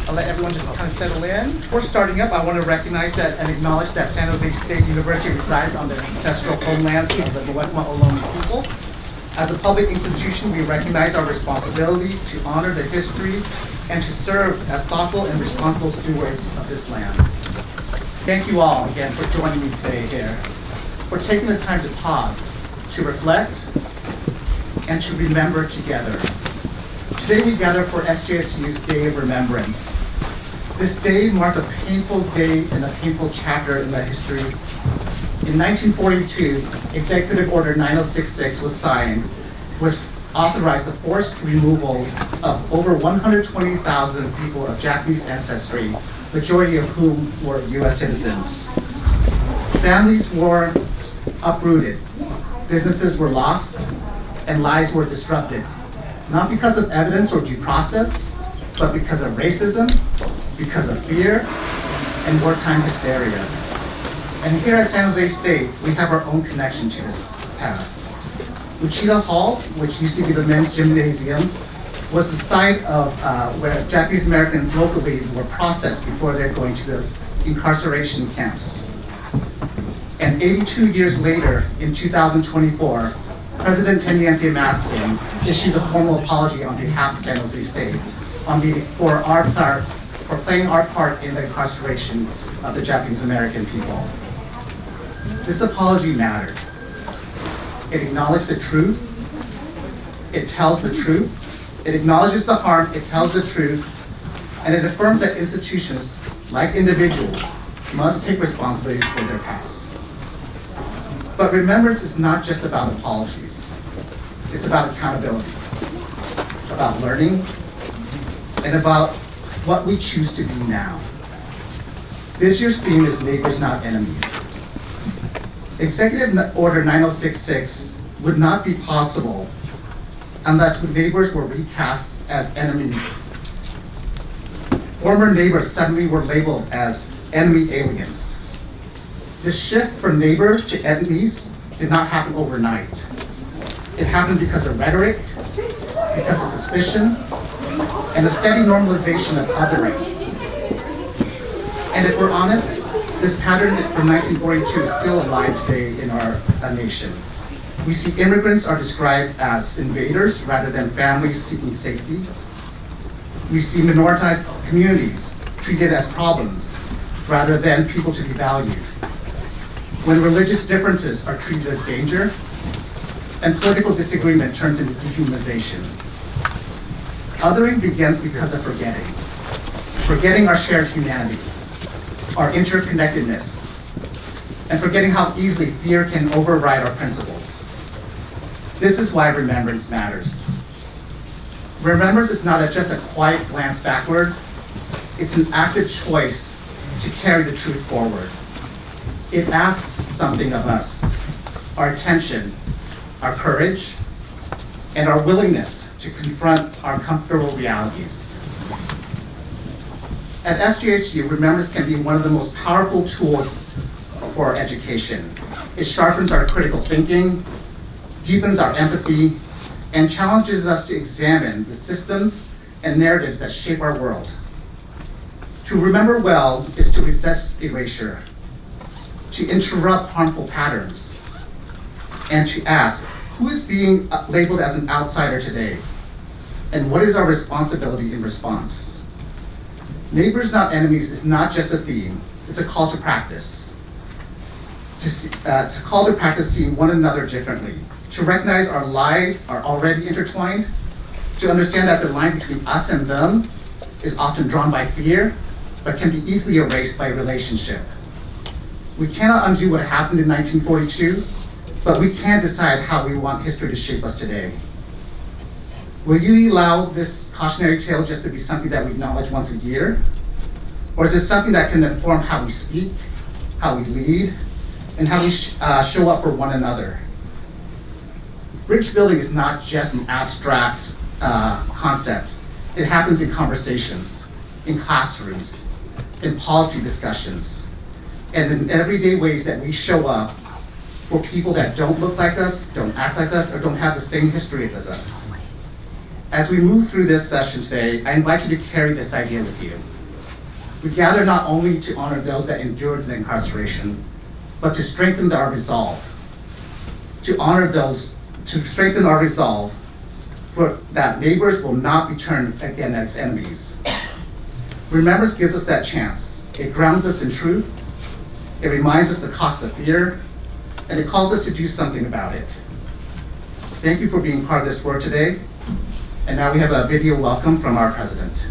I'll let everyone just kind of settle in. Before starting up, I want to recognize that and acknowledge that San Jose State University resides on the ancestral homelands of the Muwekma Ohlone people. As a public institution, we recognize our responsibility to honor the history and to serve as thoughtful and responsible stewards of this land. Thank you all again for joining me today here, for taking the time to pause, to reflect, and to remember together. Today we gather for SJSU's Day of Remembrance. This day marked a painful day and a painful chapter in the history. In 1942, Executive Order 9066 was signed, which authorized the forced removal of over 120,000 people of Japanese ancestry, majority of whom were US citizens. Families were uprooted, businesses were lost, and lives were disrupted. Not because of evidence or due process, but because of racism, because of fear, and wartime hysteria. And here at San Jose State, we have our own connection to this past. Uchida Hall, which used to be the men's gymnasium, was the site of where Japanese Americans locally were processed before they're going to the incarceration camps. And 82 years later, in 2024, President Teniente-Matson issued a formal apology on behalf of San Jose State for playing our part in the incarceration of the Japanese American people. This apology mattered. It acknowledged the truth. It tells the truth. It acknowledges the harm. It tells the truth. And it affirms that institutions, like individuals, must take responsibilities for their past. But remembrance is not just about apologies. It's about accountability, about learning, and about what we choose to do now. This year's theme is Neighbors, Not Enemies. Executive Order 9066 would not be possible unless neighbors were recast as enemies. Former neighbors suddenly were labeled as enemy aliens. This shift from neighbor to enemies did not happen overnight. It happened because of rhetoric, because of suspicion, and a steady normalization of othering. And if we're honest, this pattern from 1942 is still alive today in our nation. We see immigrants are described as invaders rather than families seeking safety. We see minoritized communities treated as problems rather than people to be valued. When religious differences are treated as danger, and political disagreement turns into dehumanization. Othering begins because of forgetting our shared humanity, our interconnectedness, and forgetting how easily fear can override our principles. This is why remembrance matters. Remembrance is not just a quiet glance backward, it's an active choice to carry the truth forward. It asks something of us, our attention, our courage, and our willingness to confront our comfortable realities. At SJSU, remembrance can be one of the most powerful tools for education. It sharpens our critical thinking, deepens our empathy, and challenges us to examine the systems and narratives that shape our world. To remember well is to resist erasure, to interrupt harmful patterns, and to ask, who is being labeled as an outsider today? And what is our responsibility in response? Neighbors, Not Enemies is not just a theme, it's a call to practice. To call to practice seeing one another differently, to recognize our lives are already intertwined, to understand that the line between us and them is often drawn by fear, but can be easily erased by relationship. We cannot undo what happened in 1942, but we can decide how we want history to shape us today. Will you allow this cautionary tale just to be something that we acknowledge once a year? Or is it something that can inform how we speak, how we lead, and how we show up for one another? Bridge building is not just an abstract concept. It happens in conversations, in classrooms, in policy discussions, and in everyday ways that we show up for people that don't look like us, don't act like us, or don't have the same history as us. As we move through this session today, I invite you to carry this idea with you. We gather not only to honor those that endured the incarceration, but to strengthen our resolve. To strengthen our resolve for that neighbors will not be turned again as enemies. Remembrance gives us that chance. It grounds us in truth. It reminds us the cost of fear, and it calls us to do something about it. Thank you for being part of this work today. And now we have a video welcome from our president.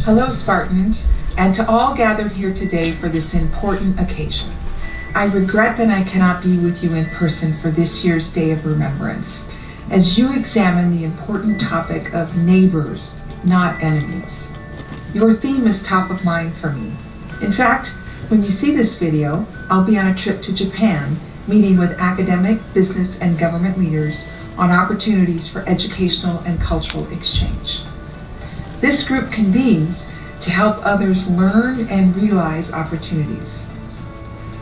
Hello, Spartans, and to all gathered here today for this important occasion. I regret that I cannot be with you in person for this year's Day of Remembrance, as you examine the important topic of neighbors, not enemies. Your theme is top of mind for me. In fact, when you see this video, I'll be on a trip to Japan, meeting with academic, business, and government leaders on opportunities for educational and cultural exchange. This group convenes to help others learn and realize opportunities.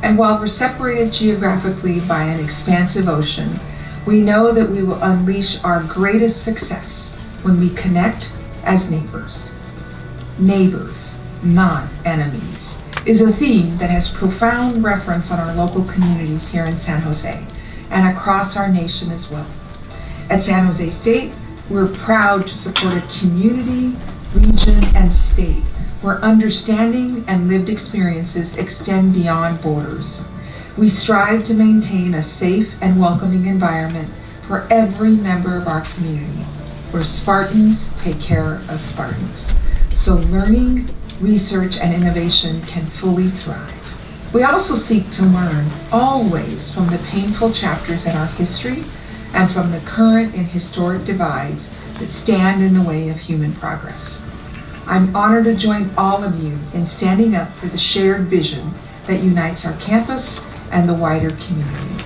And while we're separated geographically by an expansive ocean, we know that we will unleash our greatest success when we connect as neighbors. Neighbors, not enemies, is a theme that has profound reference on our local communities here in San Jose and across our nation as well. At San Jose State, we're proud to support a community, region, and state where understanding and lived experiences extend beyond borders. We strive to maintain a safe and welcoming environment for every member of our community, where Spartans take care of Spartans, so learning, research, and innovation can fully thrive. We also seek to learn always from the painful chapters in our history and from the current and historic divides that stand in the way of human progress. I'm honored to join all of you in standing up for the shared vision that unites our campus and the wider community.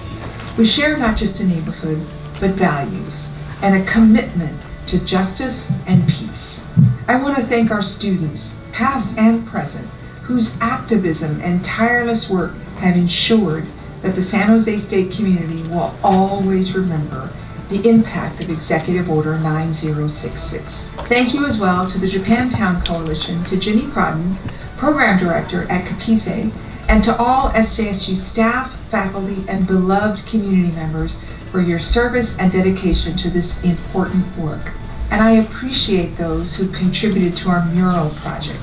We share not just a neighborhood, but values and a commitment to justice and peace. I want to thank our students, past and present, whose activism and tireless work have ensured that the San Jose State community will always remember the impact of Executive Order 9066. Thank you as well to the Japantown Coalition, to Ginny Prodden, Program Director at Capice, and to all SJSU staff, faculty, and beloved community members for your service and dedication to this important work. And I appreciate those who contributed to our mural project,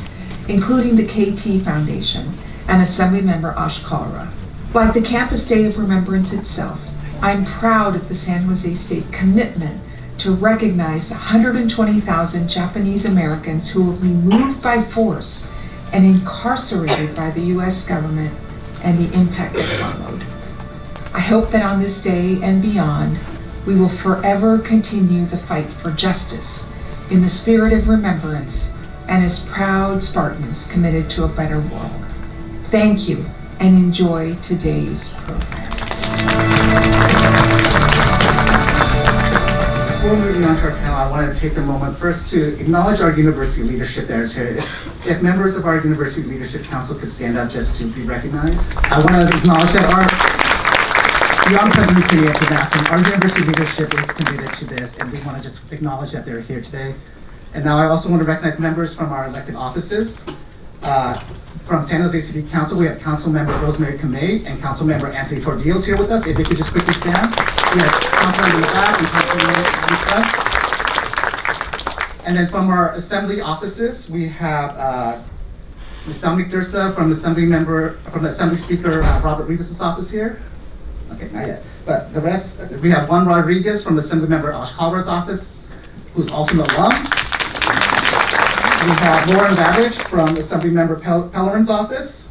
including the KT Foundation and Assemblymember Ash Kalra. Like the Campus Day of Remembrance itself, I'm proud of the San Jose State commitment to recognize 120,000 Japanese Americans who were removed by force and incarcerated by the U.S. government and the impact that followed. I hope that on this day and beyond, we will forever continue the fight for justice in the spirit of remembrance and as proud Spartans committed to a better world. Thank you, and enjoy today's program. Before moving on to our panel, I want to take a moment first to acknowledge our university leadership that is here. If members of our University Leadership Council could stand up just to be recognized. I want to acknowledge that beyond President Teniente-Matson, our university leadership is committed to this, and we want to just acknowledge that they're here today. And now I also want to recognize members from our elected offices. From San Jose City Council, we have Councilmember Rosemary Kamei and Councilmember Anthony Tordios here with us. If they could just quickly stand. We have Councilmember in the back and Councilmember Lisa. And then from our assembly offices, we have Ms. Dominic Dursa from the Assembly Speaker Robert Rivas' office here. Okay, not yet. But the rest, we have Juan Rodriguez from the Assemblymember Ash Kalra's office, who's also an alum. We have Lauren Babbage from Assemblymember Pellerin's office.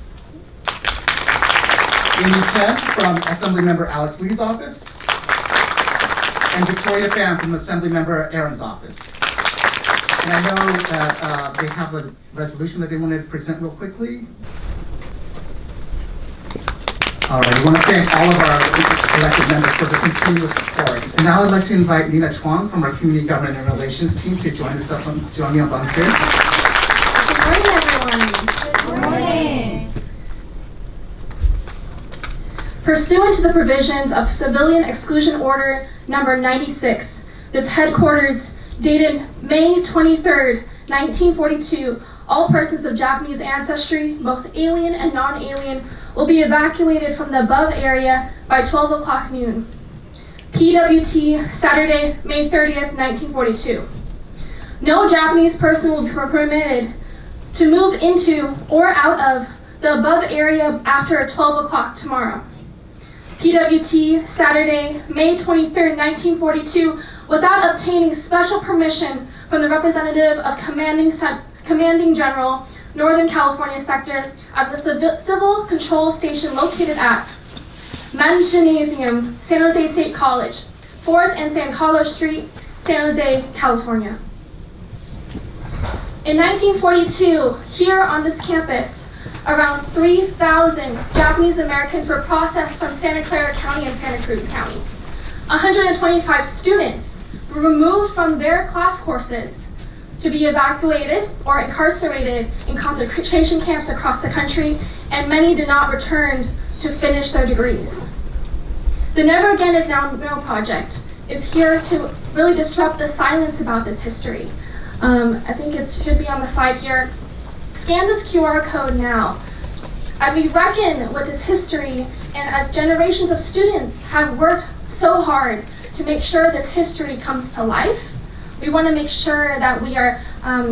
Amy Chen from Assemblymember Alex Lee's office. And Victoria Pham from Assemblymember Aaron's office. And I know that they have a resolution that they wanted to present real quickly. All right, we want to thank all of our elected members for the continuous support. And now I'd like to invite Nina Chuang from our Community Government and Relations team to join me up on stage. Good morning, everyone. Good morning. Pursuant to the provisions of Civilian Exclusion Order Number 96, this headquarters dated May 23rd, 1942, all persons of Japanese ancestry, both alien and non-alien, will be evacuated from the above area by 12 o'clock noon. PWT, Saturday, May 30th, 1942. No Japanese person will be permitted to move into or out of the above area after 12 o'clock tomorrow. PWT, Saturday, May 23rd, 1942, without obtaining special permission from the representative of Commanding General, Northern California Sector, at the Civil Control Station located at Men's Gymnasium, San Jose State College, 4th and San Carlos Street, San Jose, California. In 1942, here on this campus, around 3,000 Japanese Americans were processed from Santa Clara County and Santa Cruz County. 125 students were removed from their class courses to be evacuated or incarcerated in concentration camps across the country, and many did not return to finish their degrees. The Never Again Is Now project is here to really disrupt the silence about this history. I think it should be on the slide here. Scan this QR code now. As we reckon with this history, and as generations of students have worked so hard to make sure this history comes to life, we want to make sure that we are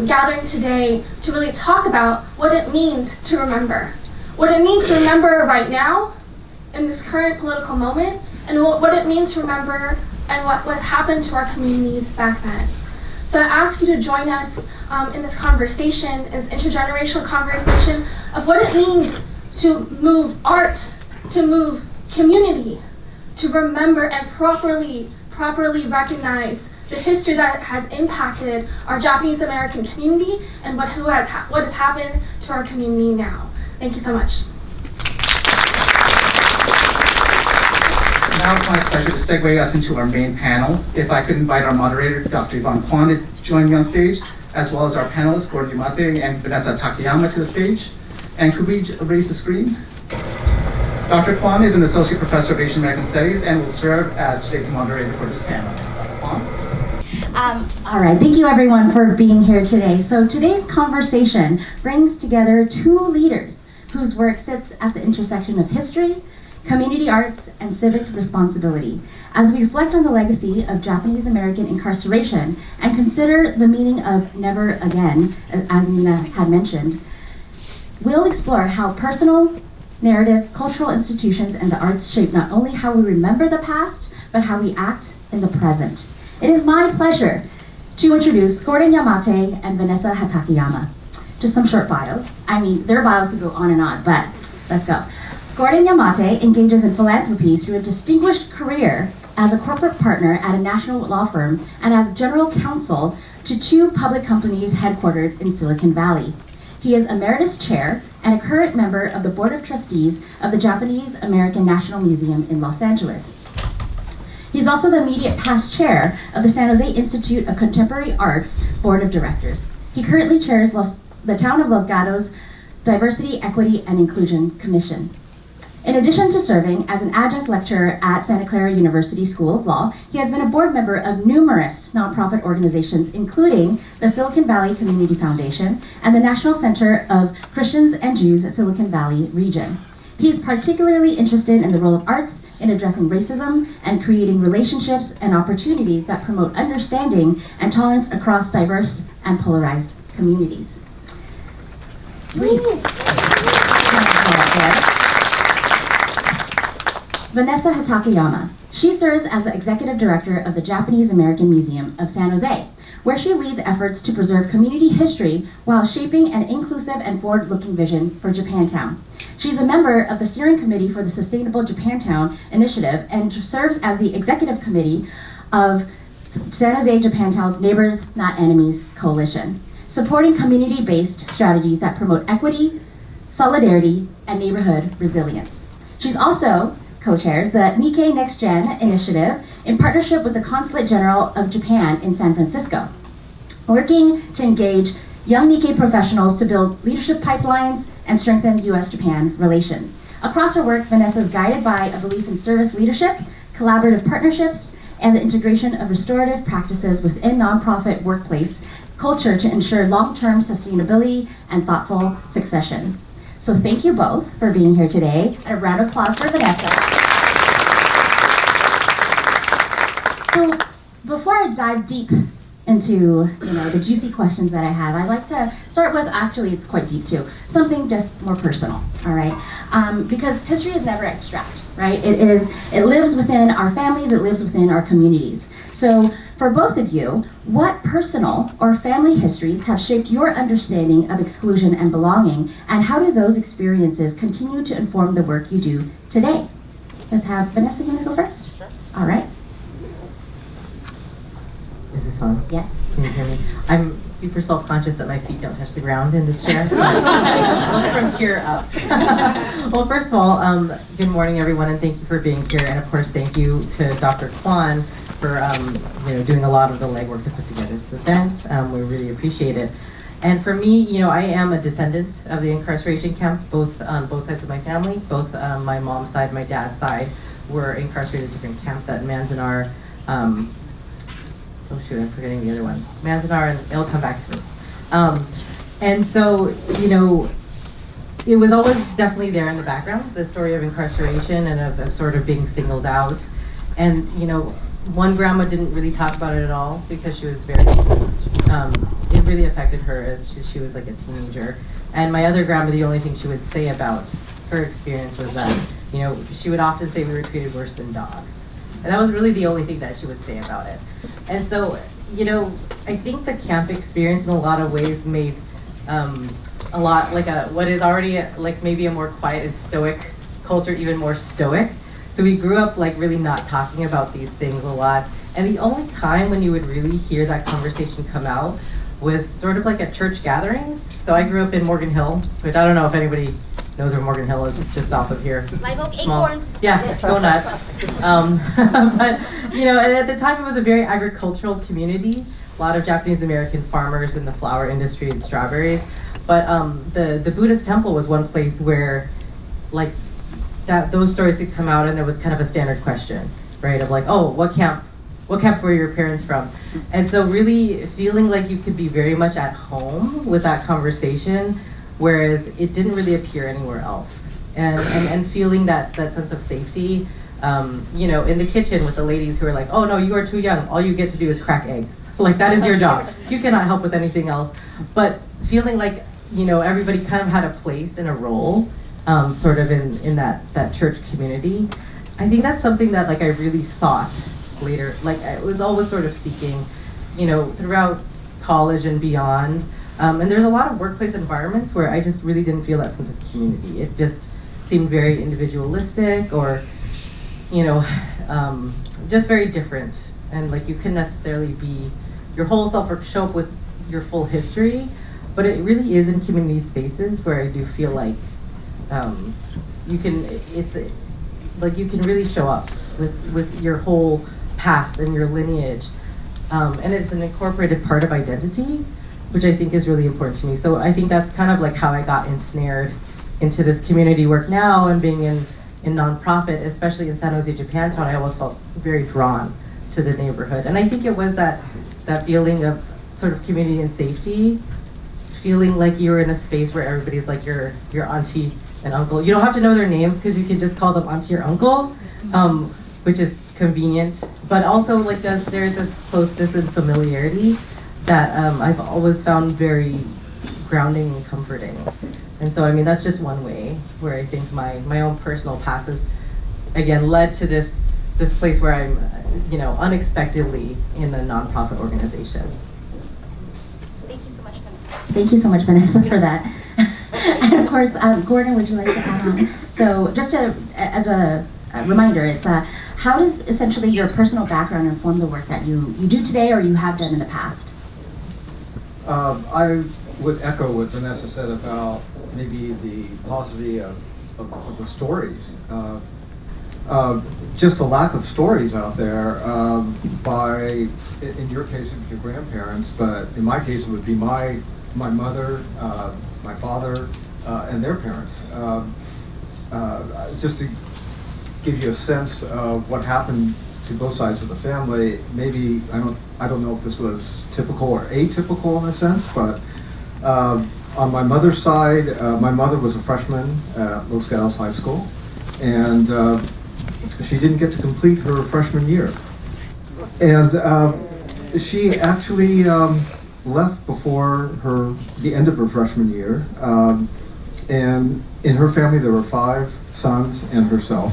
gathering today to really talk about what it means to remember. What it means to remember right now, in this current political moment, and what it means to remember and what was happened to our communities back then. So I ask you to join us in this conversation, this intergenerational conversation of what it means to move art, to move community, to remember and properly recognize the history that has impacted our Japanese American community and what has happened to our community now. Thank you so much. Now it's my pleasure to segue us into our main panel. If I could invite our moderator, Dr. Yvonne Kwan, to join me on stage, as well as our panelists, Gordon Yamate and Vanessa Takayama, to the stage. And could we raise the screen? Dr. Kwan is an associate professor of Asian American Studies and will serve as today's moderator for this panel. Dr. Kwan? All right, thank you everyone for being here today. So today's conversation brings together two leaders whose work sits at the intersection of history, community arts, and civic responsibility, as we reflect on the legacy of Japanese American incarceration and consider the meaning of never again, as Nina had mentioned. We'll explore how personal, narrative, cultural institutions, and the arts shape not only how we remember the past, but how we act in the present. It is my pleasure to introduce Gordon Yamate and Vanessa Takayama. Just some short bios. I mean, their bios could go on and on, but let's go. Gordon Yamate engages in philanthropy through a distinguished career as a corporate partner at a national law firm and as general counsel to two public companies headquartered in Silicon Valley. He is Emeritus Chair and a current member of the Board of Trustees of the Japanese American National Museum in Los Angeles. He's also the immediate past chair of the San Jose Institute of Contemporary Arts Board of Directors. He currently chairs the Town of Los Gatos Diversity, Equity, and Inclusion Commission. In addition to serving as an adjunct lecturer at Santa Clara University School of Law, he has been a board member of numerous nonprofit organizations, including the Silicon Valley Community Foundation and the National Center of Christians and Jews at Silicon Valley region. He is particularly interested in the role of arts in addressing racism and creating relationships and opportunities that promote understanding and tolerance across diverse and polarized communities. Vanessa Takayama. She serves as the executive director of the Japanese American Museum of San Jose, where she leads efforts to preserve community history while shaping an inclusive and forward-looking vision for Japantown. She's a member of the steering committee for the Sustainable Japantown Initiative and serves as the executive committee of San Jose Japantown's Neighbors Not Enemies Coalition, supporting community-based strategies that promote equity, solidarity, and neighborhood resilience. She's also co-chairs the Nikkei Next Gen initiative in partnership with the Consulate General of Japan in San Francisco, working to engage young Nikkei professionals to build leadership pipelines and strengthen U.S.-Japan relations. Across her work, Vanessa is guided by a belief in service leadership, collaborative partnerships, and the integration of restorative practices within nonprofit workplace culture to ensure long-term sustainability and thoughtful succession. So thank you both for being here today, and a round of applause for Vanessa. So before I dive deep into the juicy questions that I have, I'd like to start with, actually it's quite deep too, something just more personal, all right? Because history is never abstract, right? It lives within our families, it lives within our communities. So for both of you, what personal or family histories have shaped your understanding of exclusion and belonging, and how do those experiences continue to inform the work you do today? Let's have Vanessa, you want to go first? Sure. All right. Is this on? Yes. Can you hear me? I'm super self-conscious that my feet don't touch the ground in this chair. Look from here up. Well, first of all, good morning, everyone, and thank you for being here. And of course, thank you to Dr. Kwan for doing a lot of the legwork to put together this event. We really appreciate it. And for me, I am a descendant of the incarceration camps, both on both sides of my family. Both my mom's side, my dad's side, were incarcerated at different camps at Manzanar. Oh shoot, I'm forgetting the other one. Manzanar, and it'll come back to me. And so, it was always definitely there in the background, the story of incarceration and of sort of being singled out. And, one grandma didn't really talk about it at all because she was very, it really affected her as she was like a teenager. And my other grandma, the only thing she would say about her experience was that, she would often say we were treated worse than dogs. And that was really the only thing that she would say about it. And so, I think the camp experience in a lot of ways made a lot like what is already like maybe a more quiet and stoic culture even more stoic. So we grew up like really not talking about these things a lot. And the only time when you would really hear that conversation come out was sort of like at church gatherings. So I grew up in Morgan Hill, which I don't know if anybody knows where Morgan Hill is. It's just south of here. Live Oak Acorns. Yeah, go nuts. But, and at the time it was a very agricultural community. A lot of Japanese American farmers in the flower industry and strawberries. But the Buddhist temple was one place where, like, those stories could come out, and there was kind of a standard question, right? Of like, oh, what camp were your parents from? And so really feeling like you could be very much at home with that conversation, whereas it didn't really appear anywhere else. And feeling that sense of safety, in the kitchen with the ladies who are like, oh no, you are too young. All you get to do is crack eggs. Like that is your job. You cannot help with anything else. But feeling like, everybody kind of had a place and a role, sort of in that church community. I think that's something that like I really sought later. Like I was always sort of seeking, throughout college and beyond. And there's a lot of workplace environments where I just really didn't feel that sense of community. It just seemed very individualistic or, just very different. And like you couldn't necessarily be your whole self or show up with your full history. But it really is in community spaces where I do feel like you can really show up with your whole past and your lineage. And it's an incorporated part of identity, which I think is really important to me. So I think that's kind of like how I got ensnared into this community work now, and being in nonprofit, especially in San Jose, Japantown, I always felt very drawn to the neighborhood. And I think it was that feeling of sort of community and safety, feeling like you're in a space where everybody's like your auntie and uncle. You don't have to know their names because you can just call them auntie or uncle, which is convenient. But also like there's a closeness and familiarity that I've always found very grounding and comforting. And so, I mean, that's just one way where I think my own personal past has, again, led to this place where I'm, unexpectedly in a nonprofit organization. Thank you so much, Vanessa. Thank you so much, Vanessa, for that. And of course, Gordon, would you like to add on? So just as a reminder, it's how does essentially your personal background inform the work that you do today or you have done in the past? I would echo what Vanessa said about maybe the paucity of the stories. Just a lack of stories out there in your case, it was your grandparents, but in my case, it would be my mother, my father, and their parents. Just to give you a sense of what happened to both sides of the family. Maybe I don't know if this was typical or atypical in a sense, but on my mother's side, my mother was a freshman at Los Gatos High School, and she didn't get to complete her freshman year. And she actually left before the end of her freshman year. And in her family, there were 5 sons and herself.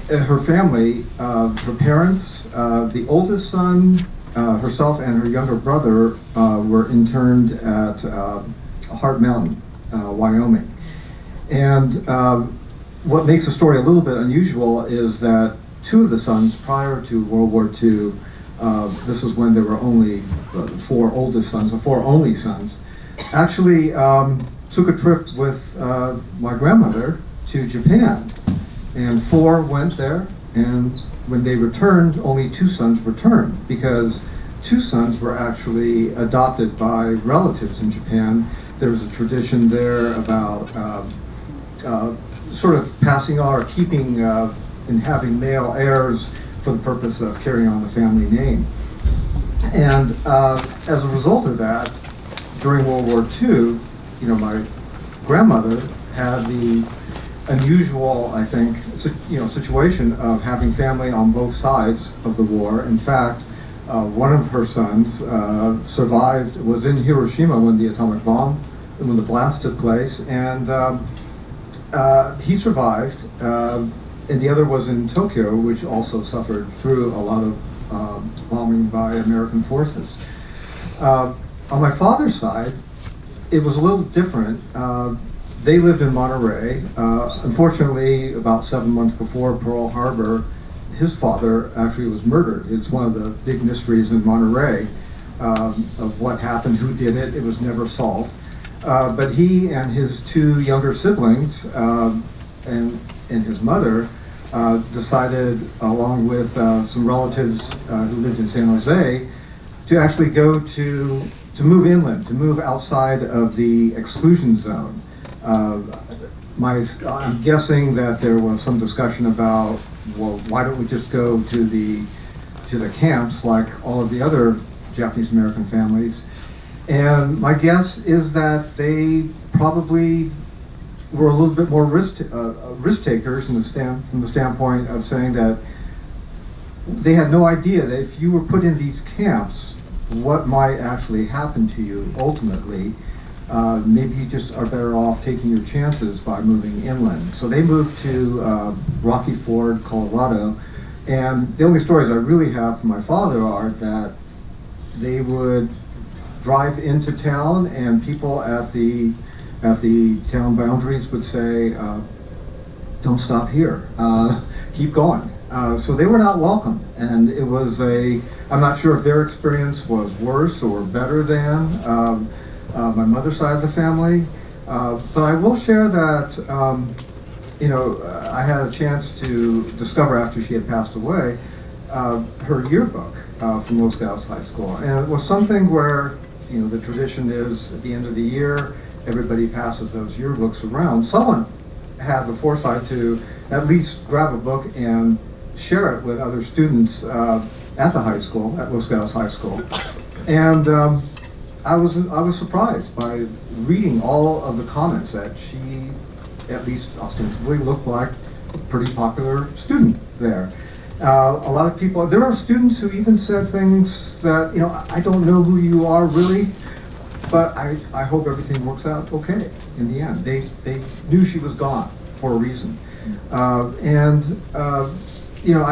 Her family, her parents, the oldest son, herself and her younger brother were interned at Heart Mountain, Wyoming. And what makes the story a little bit unusual is that 2 of the sons prior to World War II, this was when there were only the 4 oldest sons, the 4 only sons, actually took a trip with my grandmother to Japan. And 4 went there, and when they returned, only 2 sons returned, because 2 sons were actually adopted by relatives in Japan. There's a tradition there about sort of passing on or keeping and having male heirs for the purpose of carrying on the family name. And as a result of that, during World War II, my grandmother had the unusual, I think, situation of having family on both sides of the war. In fact, one of her sons survived, was in Hiroshima when the atomic bomb, when the blast took place, and he survived, and the other was in Tokyo, which also suffered through a lot of bombing by American forces. On my father's side, it was a little different. They lived in Monterey. Unfortunately, about 7 months before Pearl Harbor, his father actually was murdered. It's one of the big mysteries in Monterey of what happened, who did it. It was never solved. But he and his 2 younger siblings and his mother decided, along with some relatives who lived in San Jose, to actually go to move inland, to move outside of the exclusion zone. I'm guessing that there was some discussion about, well, why don't we just go to the camps like all of the other Japanese American families? And my guess is that they probably were a little bit more risk takers from the standpoint of saying that they had no idea that if you were put in these camps, what might actually happen to you ultimately. Maybe you just are better off taking your chances by moving inland. So they moved to Rocky Ford, Colorado, and the only stories I really have from my father are that they would drive into town and people at the town boundaries would say, don't stop here, keep going. So they were not welcome, and it was I'm not sure if their experience was worse or better than my mother's side of the family, but I will share that I had a chance to discover after she had passed away her yearbook from Los Gatos High School, and it was something where the tradition is at the end of the year everybody passes those yearbooks around. Someone had the foresight to at least grab a book and share it with other students at the high school, at Los Gatos High School, and I was surprised by reading all of the comments that she, at least ostensibly, looked like a pretty popular student there. A lot of people, there are students who even said things that, I don't know who you are really, but I hope everything works out okay in the end. They knew she was gone for a reason. I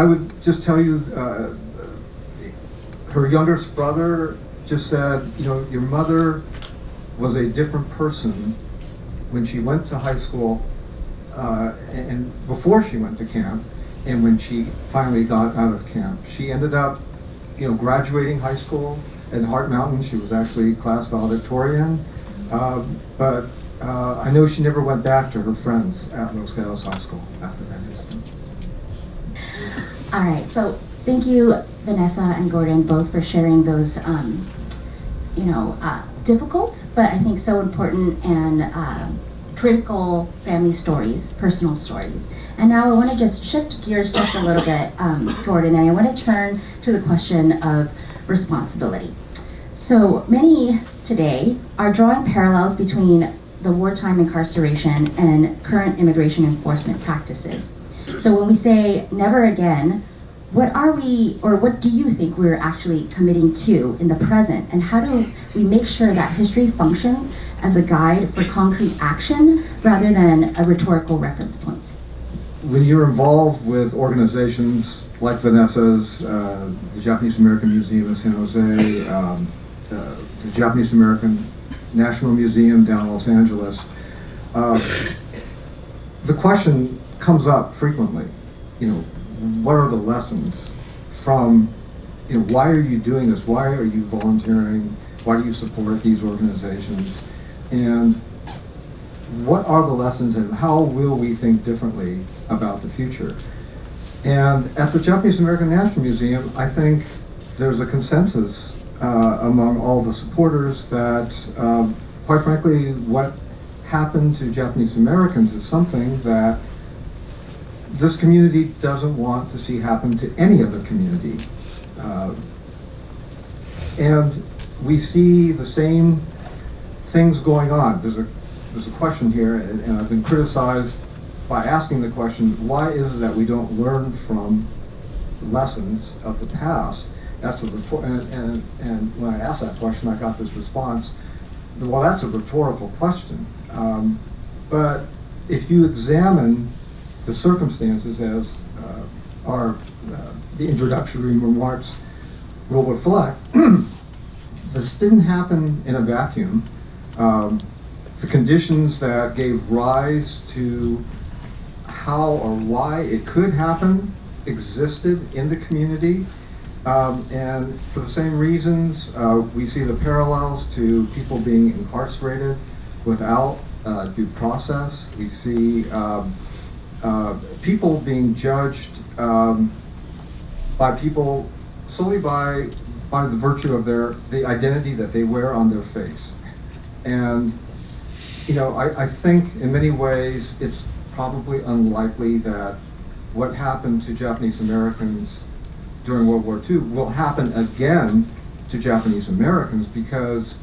would just tell you, her youngest brother just said, your mother was a different person when she went to high school and before she went to camp, and when she finally got out of camp. She ended up, graduating high school at Heart Mountain. She was actually class valedictorian, but I know she never went back to her friends at Los Gatos High School after that incident. All right, so thank you, Vanessa and Gordon, both for sharing those, difficult, but I think so important and critical family stories, personal stories. And now I want to just shift gears just a little bit, Gordon, and I want to turn to the question of responsibility. So many today are drawing parallels between the wartime incarceration and current immigration enforcement practices. So when we say never again, what are we, or what do you think we're actually committing to in the present? And how do we make sure that history functions as a guide for concrete action rather than a rhetorical reference point? When you're involved with organizations like Vanessa's, the Japanese American Museum in San Jose, the Japanese American National Museum down in Los Angeles, the question comes up frequently, what are the lessons from, why are you doing this? Why are you volunteering? Why do you support these organizations? And what are the lessons and how will we think differently about the future? And at the Japanese American National Museum, I think there's a consensus among all the supporters that, quite frankly, what happened to Japanese Americans is something that this community doesn't want to see happen to any other community. And we see the same things going on. There's a question here, and I've been criticized by asking the question, why is it that we don't learn from lessons of the past? And when I asked that question, I got this response, well, that's a rhetorical question. But if you examine the circumstances as the introductory remarks will reflect, this didn't happen in a vacuum. The conditions that gave rise to how or why it could happen existed in the community. And for the same reasons, we see the parallels to people being incarcerated without due process. We see people being judged by people solely by the virtue of the identity that they wear on their face. And I think in many ways it's probably unlikely that what happened to Japanese Americans during World War II will happen again to Japanese Americans, because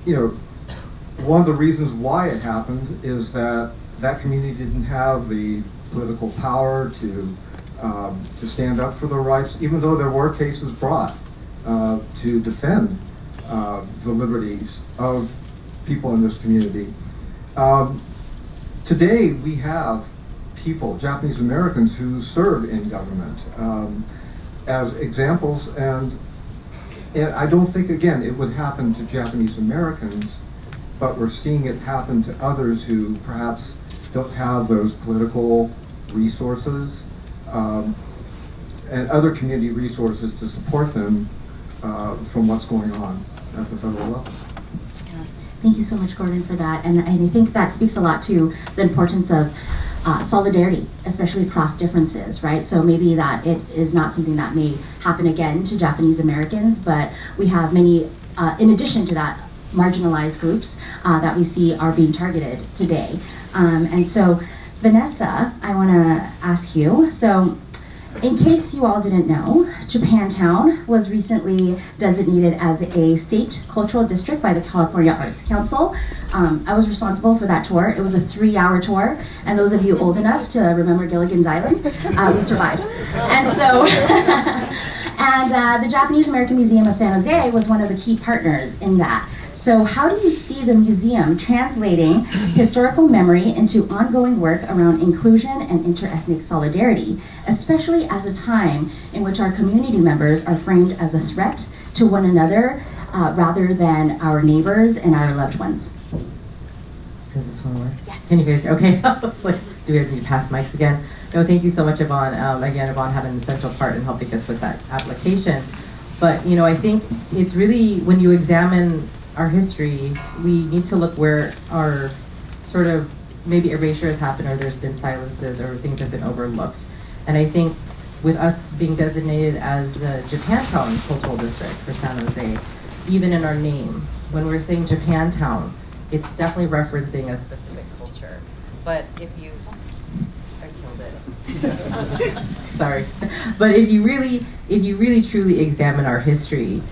one of the reasons why it happened is that community didn't have the political power to stand up for their rights, even though there were cases brought to defend the liberties of people in this community. Today we have people, Japanese Americans, who serve in government as examples, and I don't think, again, it would happen to Japanese Americans, but we're seeing it happen to others who perhaps don't have those political resources and other community resources to support them from what's going on at the federal level. Thank you so much, Gordon, for that. And I think that speaks a lot to the importance of solidarity, especially across differences, right? So maybe that it is not something that may happen again to Japanese Americans, but we have many, in addition to that, marginalized groups that we see are being targeted today. And so, Vanessa, I want to ask you, so in case you all didn't know, Japantown was recently designated as a state cultural district by the California Arts Council. I was responsible for that tour. It was a 3-hour tour, and those of you old enough to remember Gilligan's Island, we survived. And so, the Japanese American Museum of San Jose was one of the key partners in that. So how do you see the museum translating historical memory into ongoing work around inclusion and interethnic solidarity, especially as a time in which our community members are framed as a threat to one another rather than our neighbors and our loved ones? Does this one work? Yes. Can you guys hear? Okay. I was like, do we have to pass mics again? No, thank you so much, Yvonne. Again, Yvonne had an essential part in helping us with that application. But, I think it's really, when you examine our history, we need to look where our sort of maybe erasure has happened, or there's been silences, or things have been overlooked. And I think with us being designated as the Japantown Cultural District for San Jose, even in our name, when we're saying Japantown, it's definitely referencing a specific culture. But if you, I killed it. Sorry. But if you really truly examine our history,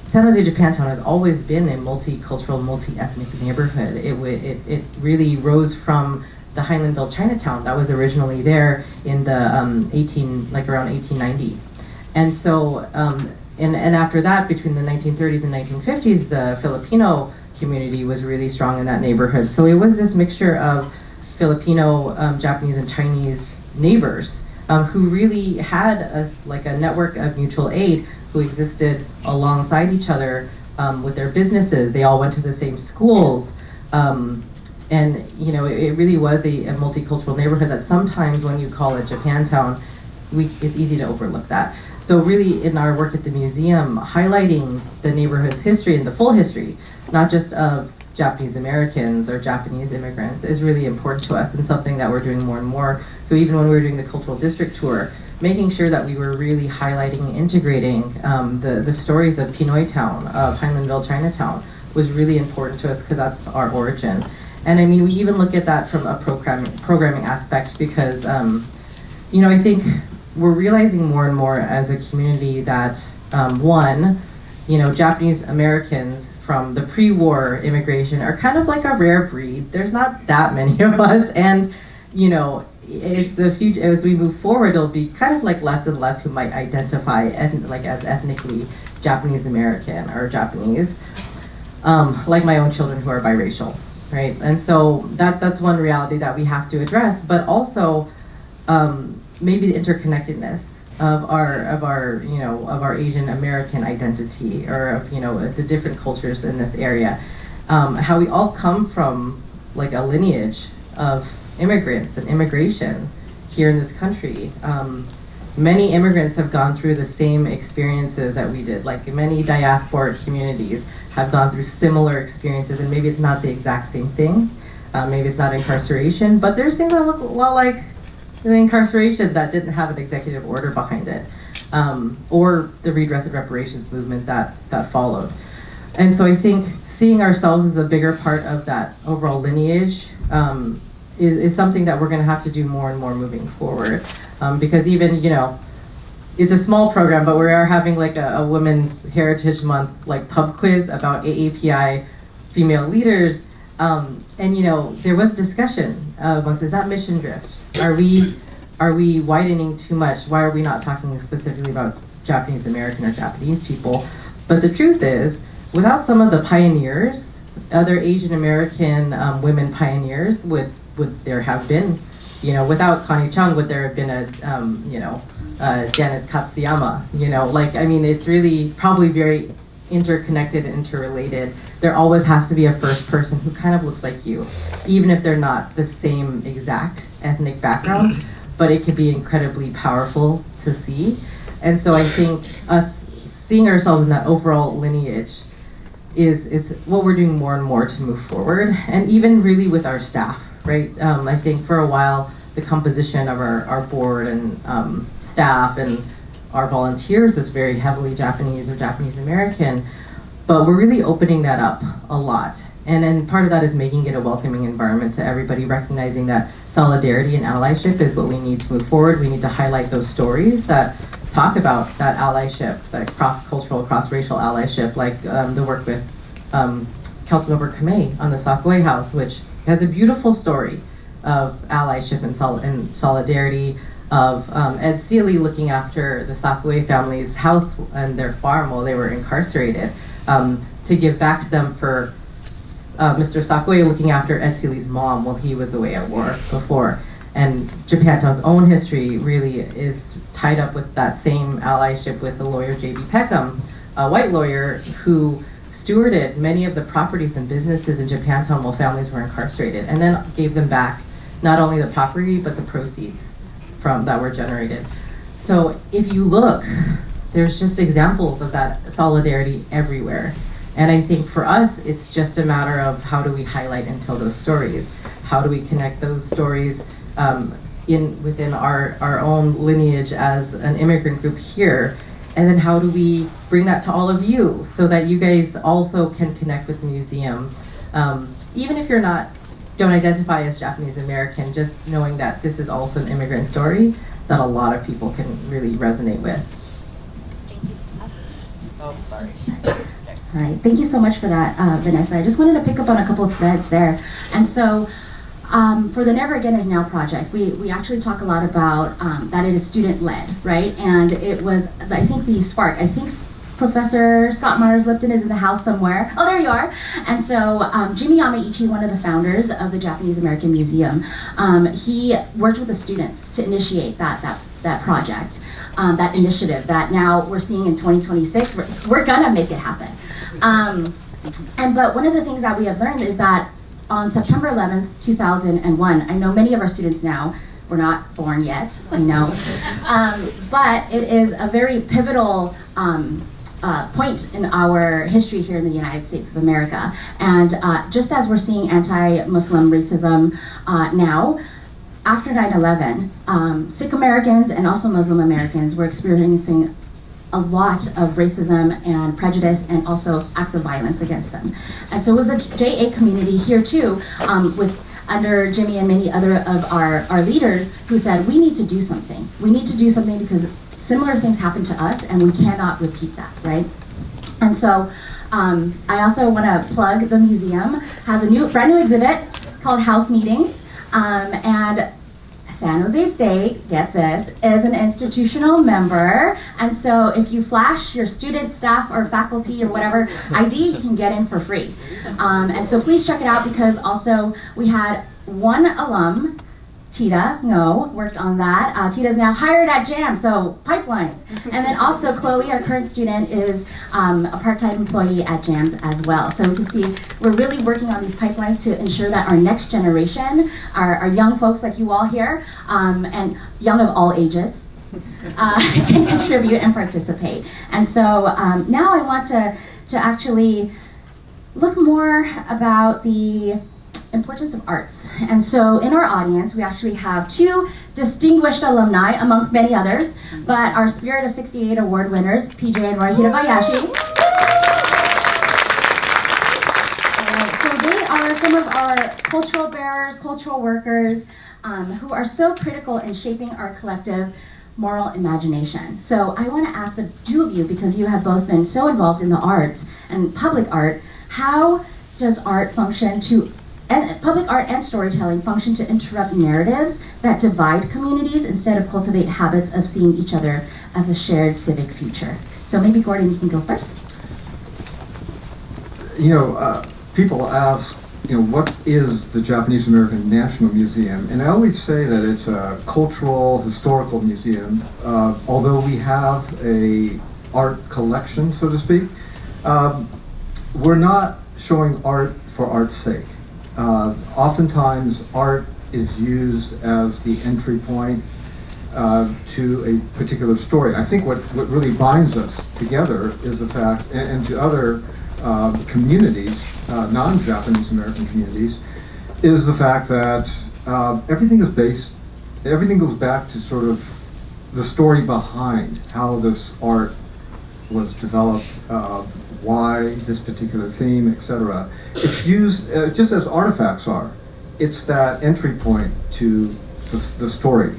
San Jose, Japantown has always been a multicultural, multi-ethnic neighborhood. It really rose from the Highlandville Chinatown that was originally there in the around 1890. And so, and after that, between the 1930s and 1950s, the Filipino community was really strong in that neighborhood. So it was this mixture of Filipino, Japanese, and Chinese neighbors who really had a network of mutual aid who existed alongside each other with their businesses. They all went to the same schools. And it really was a multicultural neighborhood that sometimes when you call it Japantown, it's easy to overlook that. So really in our work at the museum, highlighting the neighborhood's history and the full history, not just of Japanese Americans or Japanese immigrants, is really important to us and something that we're doing more and more. So even when we were doing the cultural district tour, making sure that we were really highlighting and integrating the stories of Pinoy Town, of Highlandville Chinatown, was really important to us because that's our origin. And I mean, we even look at that from a programming aspect because, I think we're realizing more and more as a community that, Japanese Americans from the pre-war immigration are kind of like a rare breed. There's not that many of us, and, it's the future. As we move forward, it'll be kind of like less and less who might identify as ethnically Japanese American or Japanese, like my own children who are biracial. Right, and so that's one reality that we have to address, but also maybe the interconnectedness of our Asian American identity, or of the different cultures in this area, how we all come from like a lineage of immigrants and immigration here in this country. Many immigrants have gone through the same experiences that we did. Like many diasporic communities have gone through similar experiences, and maybe it's not the exact same thing. Maybe it's not incarceration, but there's things that look a lot like the incarceration that didn't have an executive order behind it, or the redress and reparations movement that followed. And so I think seeing ourselves as a bigger part of that overall lineage is something that we're going to have to do more and more moving forward. Because even, it's a small program, but we are having like a Women's Heritage Month like pub quiz about AAPI female leaders. And there was discussion amongst, is that mission drift? Are we widening too much? Why are we not talking specifically about Japanese American or Japanese people? But the truth is, without some of the pioneers, other Asian American women pioneers, would there have been, without Connie Chung, would there have been Janet Katsuyama? It's really probably very interconnected, interrelated. There always has to be a first person who kind of looks like you, even if they're not the same exact ethnic background, but it could be incredibly powerful to see. And so I think us seeing ourselves in that overall lineage is what we're doing more and more to move forward, and even really with our staff, right? I think for a while, the composition of our board and staff and our volunteers is very heavily Japanese or Japanese American, but we're really opening that up a lot. And then part of that is making it a welcoming environment to everybody, recognizing that solidarity and allyship is what we need to move forward. We need to highlight those stories that talk about that allyship, that cross-cultural, cross-racial allyship, like the work with Councilmember Kamei on the Sakaway House, which has a beautiful story of allyship and solidarity, of Ed Seeley looking after the Sakaway family's house and their farm while they were incarcerated, to give back to them for Mr. Sakaway looking after Ed Seeley's mom while he was away at war before. And Japantown's own history really is tied up with that same allyship with the lawyer J.B. Peckham, a white lawyer who stewarded many of the properties and businesses in Japantown while families were incarcerated, and then gave them back not only the property but the proceeds from that were generated. So if you look, there's just examples of that solidarity everywhere. And I think for us, it's just a matter of how do we highlight and tell those stories? How do we connect those stories within our own lineage as an immigrant group here? And then how do we bring that to all of you so that you guys also can connect with the museum Even if don't identify as Japanese American, just knowing that this is also an immigrant story that a lot of people can really resonate with. Oh, sorry. All right, thank you so much for that, Vanessa. I just wanted to pick up on a couple of threads there. And so for the Never Again Is Now project, we actually talk a lot about that it is student-led, right? And it was, I think, the spark. I think Professor Scott Myers-Lipton is in the house somewhere. Oh, there you are. And so Jimmy Yamaichi, one of the founders of the Japanese American Museum, he worked with the students to initiate that project, that initiative that now we're seeing in 2026. We're gonna make it happen. But one of the things that we have learned is that on September 11th, 2001, I know many of our students now, we're not born yet, I know, but it is a very pivotal point in our history here in the United States of America. And just as we're seeing anti-Muslim racism now, after 9/11, Sikh Americans and also Muslim Americans were experiencing a lot of racism and prejudice and also acts of violence against them. And so it was the JA community here too, under Jimmy and many other of our leaders who said, we need to do something. We need to do something because similar things happened to us and we cannot repeat that, right? And so I also want to plug the museum has a brand new exhibit called House Meetings, and San Jose State, get this, is an institutional member, and so if you flash your student, staff, or faculty or whatever ID, you can get in for free. And so please check it out, because also we had one alum, Tita worked on that. Tita's now hired at JAM, so pipelines. And then also Chloe, our current student, is a part-time employee at JAMS as well. So we can see we're really working on these pipelines to ensure that our next generation, our young folks like you all here, and young of all ages, can contribute and participate. And so now I want to actually look more about the importance of arts. And so in our audience, we actually have two distinguished alumni, amongst many others, but our Spirit of 68 award winners, PJ and Roy Hirabayashi. So they are some of our cultural bearers, cultural workers, who are so critical in shaping our collective moral imagination. So I want to ask the two of you, because you have both been so involved in the arts and public art, how does art function and public art and storytelling function to interrupt narratives that divide communities instead of cultivate habits of seeing each other as a shared civic future? So maybe Gordon, you can go first. People ask, what is the Japanese American National Museum? And I always say that it's a cultural, historical museum, although we have a art collection, so to speak. We're not showing art for art's sake. Oftentimes, art is used as the entry point to a particular story. I think what really binds us together is the fact, and to other communities, non-Japanese American communities, is the fact that everything goes back to sort of the story behind how this art was developed, why this particular theme, etc. It's used just as artifacts are. It's that entry point to the story,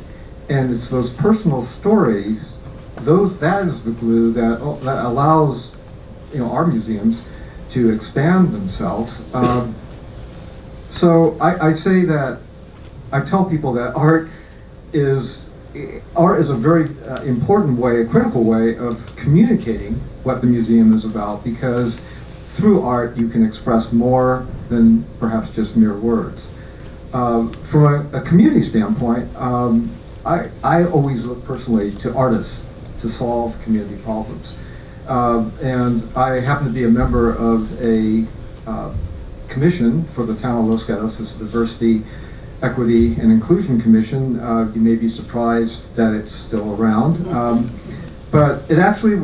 and it's those personal stories. That is the glue that allows our museums to expand themselves. So I say that I tell people that art is a very important way, a critical way of communicating what the museum is about, because through art you can express more than perhaps just mere words. From a community standpoint, I always look personally to artists to solve community problems. And I happen to be a member of a commission for the town of Los Gatos. It's the Diversity, Equity, and Inclusion Commission. You may be surprised that it's still around. But it actually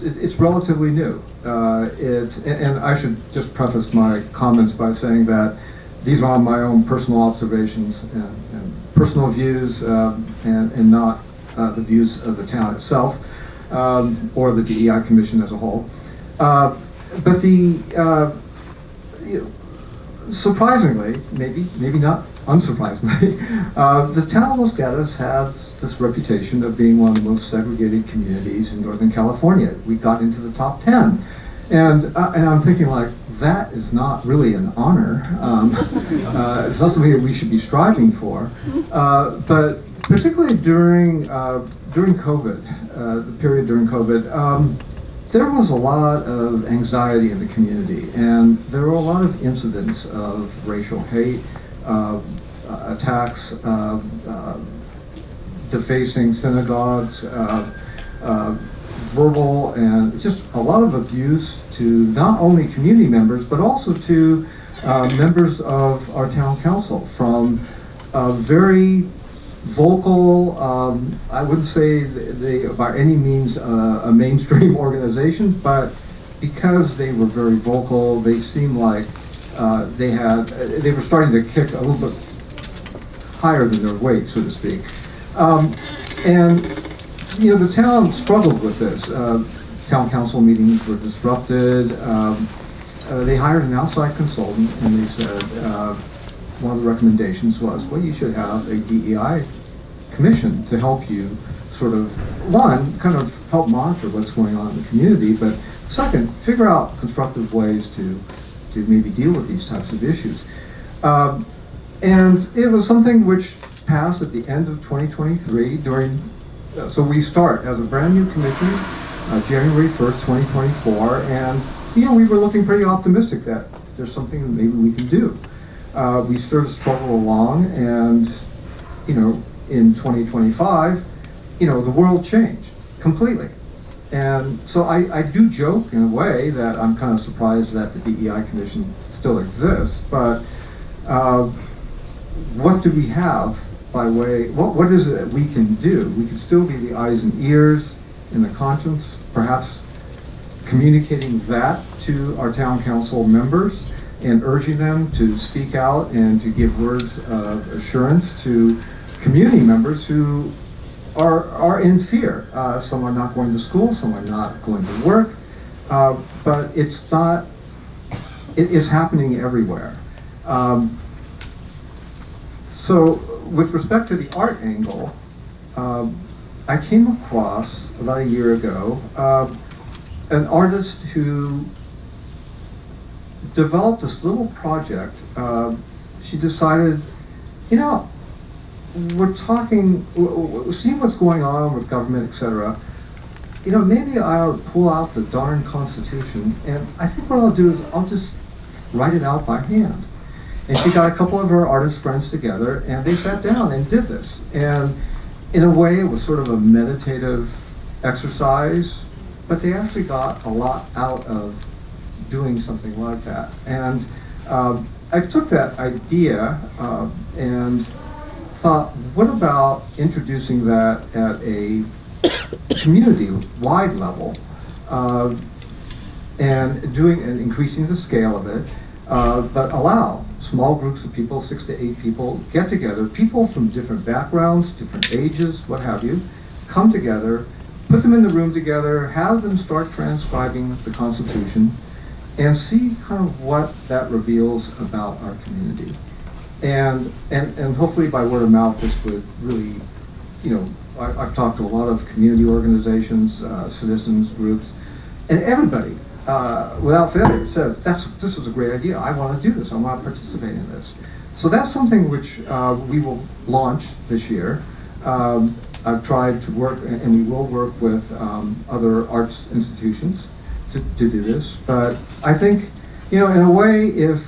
it's relatively new. And I should just preface my comments by saying that these are my own personal observations and personal views, and not the views of the town itself, or the DEI Commission as a whole. But surprisingly, maybe not unsurprisingly, the town of Los Gatos has this reputation of being one of the most segregated communities in Northern California. We got into the top 10. And I'm thinking, like, that is not really an honor. It's not something that we should be striving for. But particularly during COVID, the period during COVID, there was a lot of anxiety in the community, and there were a lot of incidents of racial hate, attacks, defacing synagogues, verbal, and just a lot of abuse to not only community members, but also to members of our town council, from very vocal, I wouldn't say they by any means a mainstream organization, but because they were very vocal, they seemed like they were starting to kick a little bit higher than their weight, so to speak. And you know, the town struggled with this. Town council meetings were disrupted. They hired an outside consultant, and they said one of the recommendations was, well, you should have a DEI commission to help you sort of, one, kind of help monitor what's going on in the community, but second, figure out constructive ways to maybe deal with these types of issues. And it was something which passed at the end of 2023 so we start as a brand new commission, January 1st, 2024, and you know, we were looking pretty optimistic that there's something that maybe we can do. We sort of struggled along, and you know, in 2025, you know, the world changed completely. And so I do joke in a way that I'm kind of surprised that the DEI Commission still exists, but what do we have by way, what is it that we can do? We can still be the eyes and ears and the conscience, perhaps communicating that to our town council members and urging them to speak out and to give words of assurance to community members who are in fear. Some are not going to school, some are not going to work, but it's not, it's happening everywhere. So with respect to the art angle, I came across about a year ago an artist who developed this little project. She decided, you know, we're seeing what's going on with government, etc. You know, maybe I'll pull out the darn Constitution, and I think what I'll do is I'll just write it out by hand. And she got a couple of her artist friends together, and they sat down and did this. And in a way, it was sort of a meditative exercise, but they actually got a lot out of doing something like that. And I took that idea and thought, what about introducing that at a community-wide level and increasing the scale of it, but allow small groups of people, 6 to 8 people, get together, people from different backgrounds, different ages, what have you, come together, put them in the room together, have them start transcribing the Constitution, and see kind of what that reveals about our community. And hopefully by word of mouth, this would really, you know, I've talked to a lot of community organizations, citizens groups, and everybody, without failure, says, this is a great idea. I want to do this. I want to participate in this. So that's something which we will launch this year. I've tried to work, and we will work with other arts institutions to do this. But I think, you know, in a way, if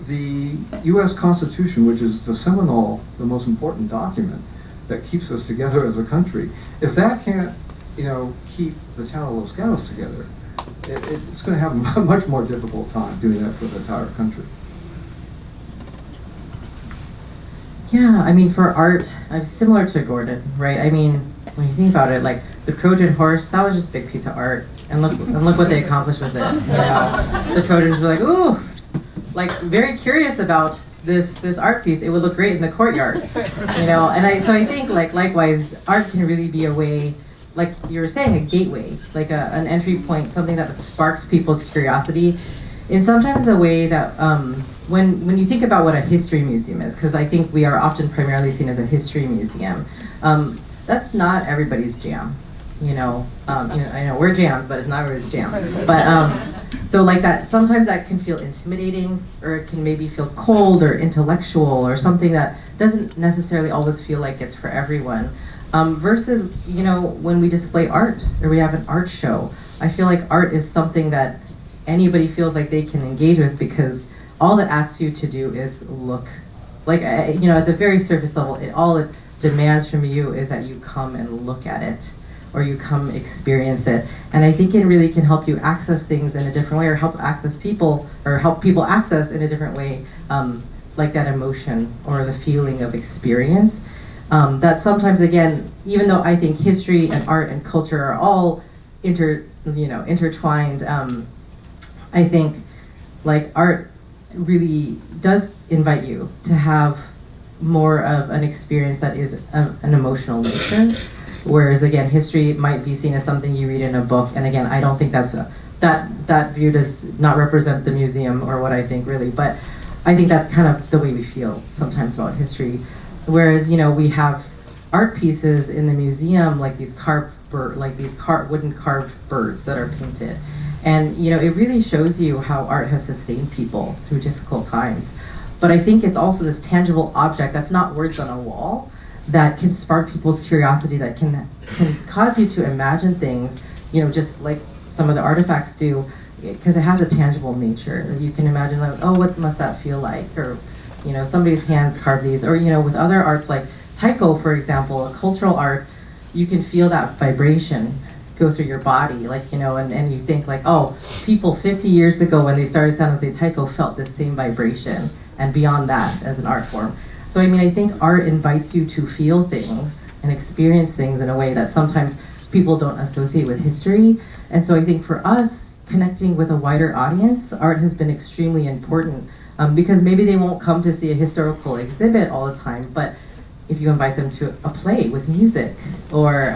the U.S. Constitution, which is the seminal, the most important document that keeps us together as a country, if that can't, you know, keep the town of Los Gatos together, it's going to have a much more difficult time doing that for the entire country. Yeah, I mean, for art, I'm similar to Gordon, right? I mean, when you think about it, like the Trojan horse, that was just a big piece of art, and look what they accomplished with it. You know, the Trojans were like, ooh, like very curious about this art piece. It would look great in the courtyard, you know. And so I think like likewise, art can really be a way, like you were saying, a gateway, like an entry point, something that sparks people's curiosity. in sometimes a way that when you think about what a history museum is, because I think we are often primarily seen as a history museum, that's not everybody's jam. I know we're jams, but it's not everybody's jam. But so like that, sometimes that can feel intimidating, or it can maybe feel cold or intellectual, or something that doesn't necessarily always feel like it's for everyone. Versus, when we display art or we have an art show, I feel like art is something that anybody feels like they can engage with, because all it asks you to do is look. Like, at the very surface level, all it demands from you is that you come and look at it, or you come experience it. And I think it really can help you access things in a different way, or help access people, or help people access in a different way, like that emotion or the feeling of experience. That sometimes, again, even though I think history and art and culture are all intertwined, I think like art really does invite you to have more of an experience that is of an emotional nature. Whereas again, history might be seen as something you read in a book, and again, I don't think that view does not represent the museum or what I think really, but I think that's kind of the way we feel sometimes about history. Whereas we have art pieces in the museum, like these wooden carved birds that are painted, and it really shows you how art has sustained people through difficult times. But I think it's also this tangible object that's not words on a wall, that can spark people's curiosity, that can cause you to imagine things, just like some of the artifacts do, because it has a tangible nature that you can imagine, like, oh, what must that feel like? Or, somebody's hands carved these, or, with other arts like taiko, for example, a cultural art, you can feel that vibration go through your body, like, and you think like, oh, people 50 years ago when they started San Jose Taiko felt the same vibration, and beyond that as an art form. So I think art invites you to feel things and experience things in a way that sometimes people don't associate with history. And so I think for us, connecting with a wider audience, art has been extremely important, because maybe they won't come to see a historical exhibit all the time, but if you invite them to a play with music, or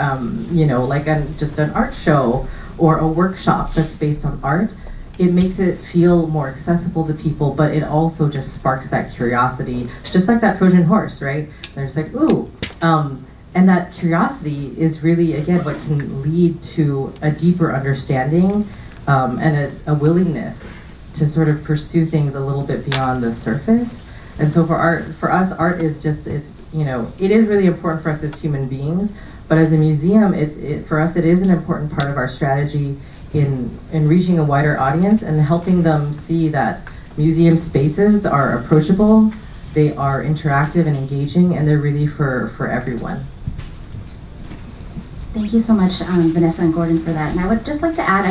like just an art show or a workshop that's based on art, it makes it feel more accessible to people, but it also just sparks that curiosity, just like that Trojan horse, right? They're just like, ooh. And that curiosity is really, again, what can lead to a deeper understanding, and a willingness to sort of pursue things a little bit beyond the surface. And so for us, art is just, it is really important for us as human beings, but as a museum, for us, it is an important part of our strategy in reaching a wider audience and helping them see that museum spaces are approachable, they are interactive and engaging, and they're really for everyone. Thank you so much, Vanessa and Gordon, for that. And I would just like to add,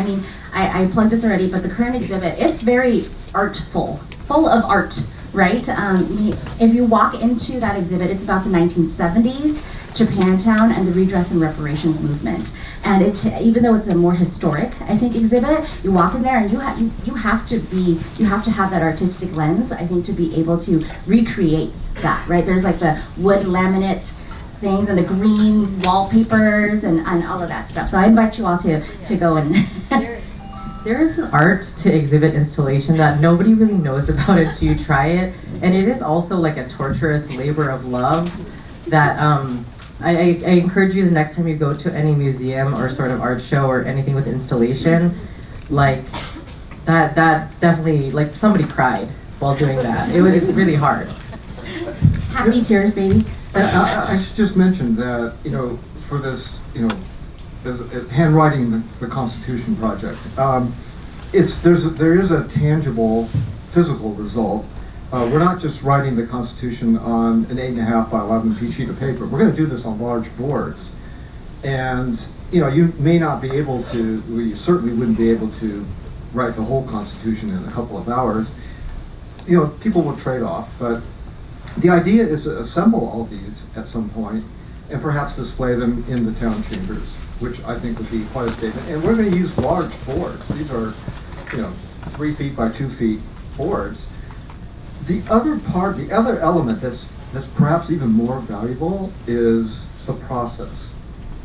I plugged this already, but the current exhibit, it's very artful, full of art, right? If you walk into that exhibit, it's about the 1970s, Japantown, and the redress and reparations movement. And even though it's a more historic, I think, exhibit, you walk in there and you have to have that artistic lens, I think, to be able to recreate that, right? There's like the wood laminate things and the green wallpapers and all of that stuff. So I invite you all to go and There is an art to exhibit installation that nobody really knows about until you try it, and it is also like a torturous labor of love that I encourage you, the next time you go to any museum or sort of art show or anything with installation, like that definitely, like, somebody cried while doing that. It's really hard. happy tears, baby. I should just mention that, for this, handwriting the Constitution project, there is a tangible physical result. We're not just writing the Constitution on an 8.5 by 11 feet sheet of paper. We're going to do this on large boards, and you may not be able to. Well, you certainly wouldn't be able to write the whole Constitution in a couple of hours. People will trade off, but the idea is to assemble all these at some point and perhaps display them in the town chambers, which I think would be quite a statement. And we're going to use large boards. These are, 3 feet by 2 feet boards. The other element that's perhaps even more valuable is the process,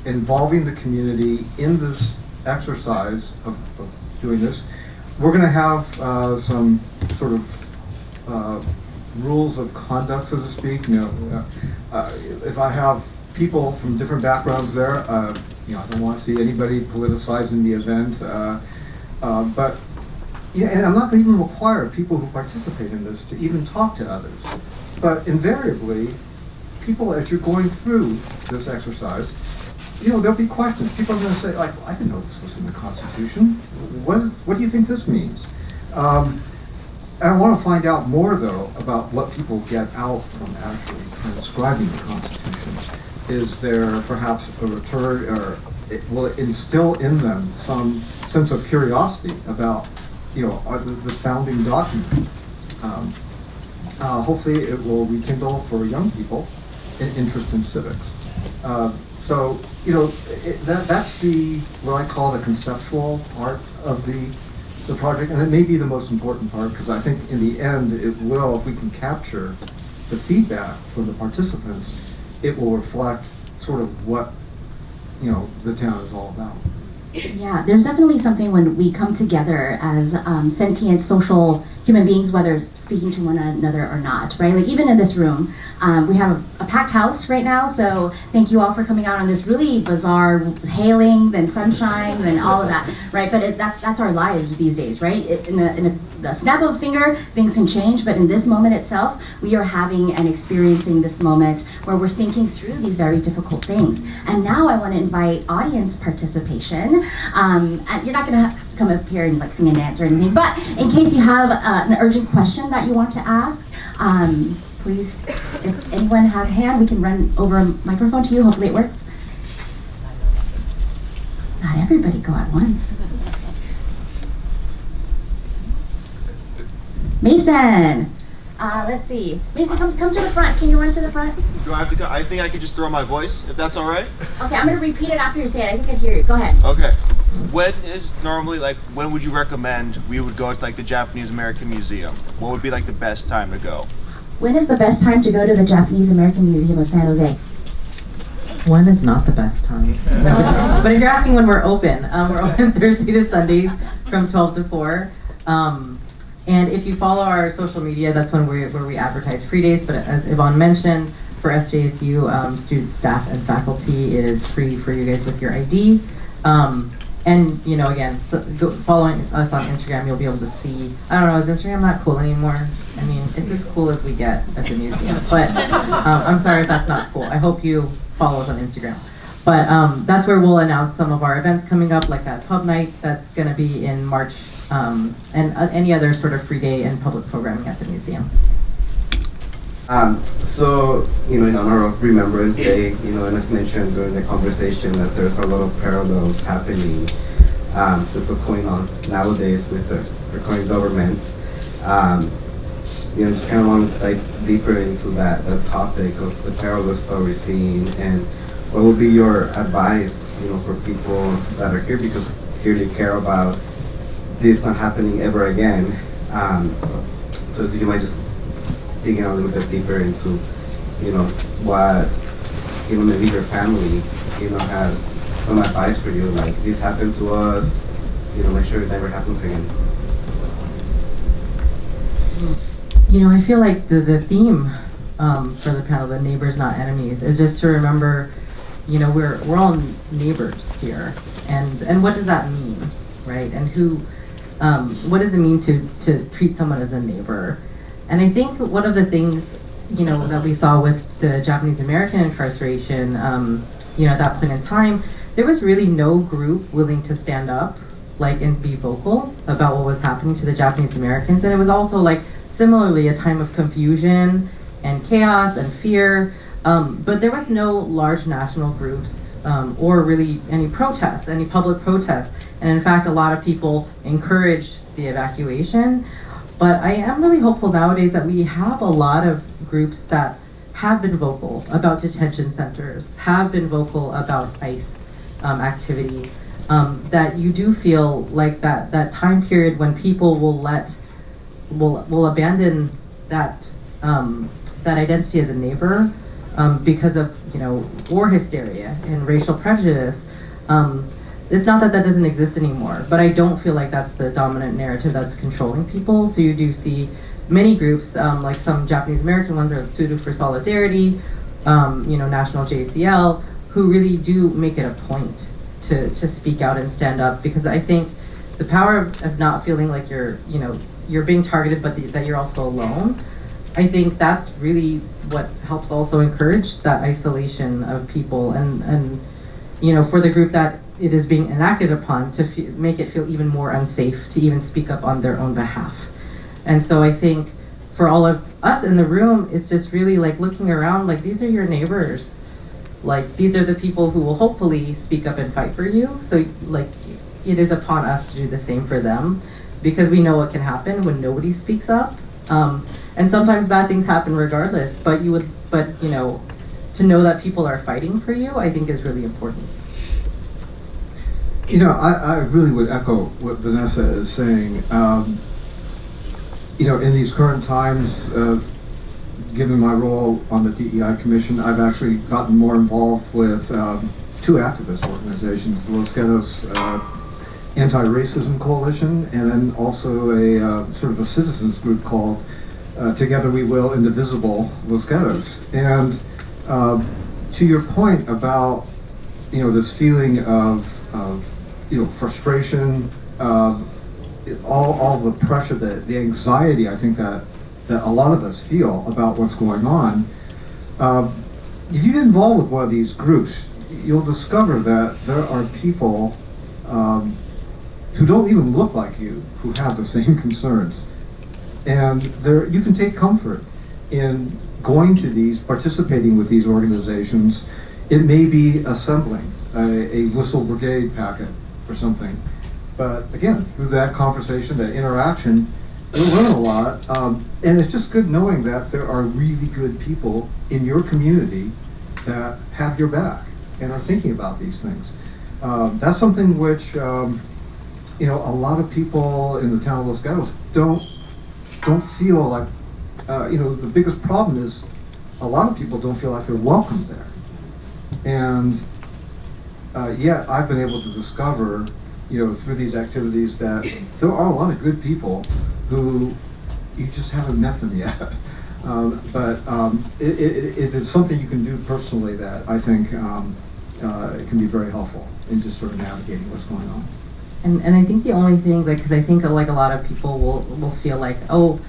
involving the community in this exercise of doing this. we're going to have some sort of rules of conduct, so to speak. If I have people from different backgrounds there, I don't want to see anybody politicizing the event. But and I'm not going to even require people who participate in this to even talk to others. But invariably, people, as you're going through this exercise, there'll be questions. People are going to say, like, I didn't know this was in the Constitution. What do you think this means? And I want to find out more, though, about what people get out from actually transcribing the Constitution. Is there perhaps a return, or will it instill in them some sense of curiosity about, the founding document? Hopefully it will rekindle for young people an interest in civics. So, that's what I call the conceptual part of the project, and it may be the most important part, because I think in the end it will, if we can capture the feedback from the participants, it will reflect sort of what, the town is all about. Yeah, there's definitely something when we come together as sentient social human beings, whether speaking to one another or not, right? Like even in this room, we have a packed house right now, so thank you all for coming out on this really bizarre hailing, then sunshine, then all of that, right? But that's our lives these days, right? In the snap of a finger, things can change, but in this moment itself, we are having and experiencing this moment where we're thinking through these very difficult things. And now I want to invite audience participation. And you're not going to have to come up here and like sing and dance or anything, but in case you have an urgent question that you want to ask, please, if anyone has a hand, we can run over a microphone to you. Hopefully it works. Not everybody go at once. Mason, let's see. Mason, come to the front. Can you run to the front? Do I have to go? I think I could just throw my voice, if that's all right. Okay, I'm going to repeat it after you say it. I think I hear you. Go ahead. Okay. When would you recommend we would go to like the Japanese American Museum? What would be like the best time to go? When is the best time to go to the Japanese American Museum of San Jose? When is not the best time? But if you're asking when we're open Thursday to Sundays from 12 to 4. And if you follow our social media, that's where we advertise free days. But as Yvonne mentioned, for SJSU students, staff, and faculty, it is free for you guys with your ID. And again, following us on Instagram, you'll be able to see. I don't know, is Instagram not cool anymore? I mean, it's as cool as we get at the museum. But I'm sorry if that's not cool. I hope you follow us on Instagram. But that's where we'll announce some of our events coming up, like that pub night that's going to be in March, and any other sort of free day and public programming at the museum. So, in honor of Remembrance Day, and as mentioned during the conversation, that there's a lot of parallels happening with what's going on nowadays with the current government. Just kind of want to dive deeper into that topic of the parallels that we're seeing, and what would be your advice, for people that are here because clearly care about this not happening ever again. So do you mind just digging a little bit deeper into, what, maybe your family, has some advice for you, like this happened to us, make sure it never happens again. I feel like the theme for the panel, the neighbors not enemies, is just to remember, we're all neighbors here, and what does that mean, right? And what does it mean to treat someone as a neighbor? And I think one of the things, that we saw with the Japanese American incarceration, at that point in time, there was really no group willing to stand up, and be vocal about what was happening to the Japanese Americans. And it was also, similarly a time of confusion and chaos and fear, but there was no large national groups or really any protests, any public protests. And in fact, a lot of people encouraged the evacuation. But I am really hopeful nowadays that we have a lot of groups that have been vocal about detention centers, have been vocal about ICE activity, that you do feel like that time period when people will abandon that identity as a neighbor because of war hysteria and racial prejudice, it's not that that doesn't exist anymore, but I don't feel like that's the dominant narrative that's controlling people. So you do see many groups, like some Japanese American ones are Sudo for Solidarity, National JCL, who really do make it a point to speak out and stand up, because I think the power of not feeling like you're being targeted, but that you're also alone, I think that's really what helps also encourage that isolation of people, and for the group that it is being enacted upon to make it feel even more unsafe to even speak up on their own behalf. And so I think for all of us in the room, it's just really like looking around, like these are your neighbors. Like these are the people who will hopefully speak up and fight for you. So like it is upon us to do the same for them, because we know what can happen when nobody speaks up. And sometimes bad things happen regardless, but to know that people are fighting for you, I think is really important. I really would echo what Vanessa is saying. In these current times, given my role on the DEI Commission, I've actually gotten more involved with two activist organizations, the Los Gatos Anti-Racism Coalition, and then also a sort of a citizens group called Together We Will Indivisible Los Gatos. And to your point about this feeling of frustration, all the pressure, the anxiety, I think that a lot of us feel about what's going on. If you get involved with one of these groups, you'll discover that there are people who don't even look like you, who have the same concerns. And you can take comfort in going to these, participating with these organizations. It may be assembling a Whistle Brigade packet or something. But again, through that conversation, that interaction, you'll learn a lot. And it's just good knowing that there are really good people in your community that have your back and are thinking about these things. That's something which a lot of people in the town of Los Gatos don't feel like. The biggest problem is a lot of people don't feel like they're welcome there. And yet I've been able to discover, through these activities, that there are a lot of good people who you just haven't met them yet. But it is something you can do personally that I think it can be very helpful in just sort of navigating what's going on. And I think the only thing, because I think like a lot of people will feel like, oh,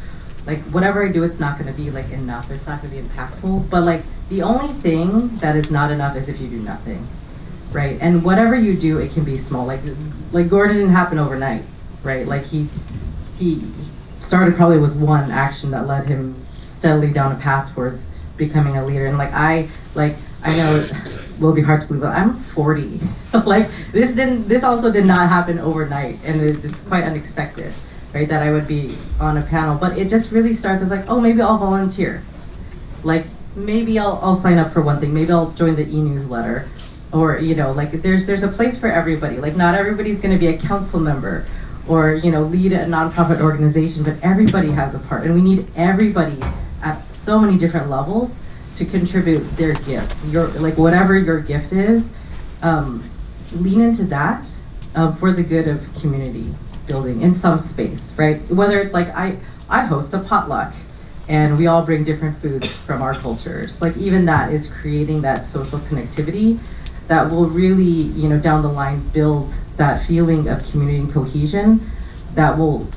like whatever I do, it's not going to be like enough. It's not going to be impactful. But like the only thing that is not enough is if you do nothing, right? And whatever you do, it can be small. Like Gordon didn't happen overnight, right? Like he started probably with one action that led him steadily down a path towards becoming a leader. And I know it will be hard to believe, but I'm 40. Like this also did not happen overnight, and it's quite unexpected, right? That I would be on a panel, but it just really starts with like, oh, maybe I'll volunteer. Like maybe I'll sign up for one thing. Maybe I'll join the e-newsletter, or like there's a place for everybody. Like not everybody's going to be a council member, or lead a nonprofit organization, but everybody has a part, and we need everybody at so many different levels to contribute their gifts. Whatever your gift is, lean into that for the good of community building in some space, right? Whether it's like I host a potluck and we all bring different foods from our cultures. Like even that is creating that social connectivity that will really, down the line build that feeling of community and cohesion that will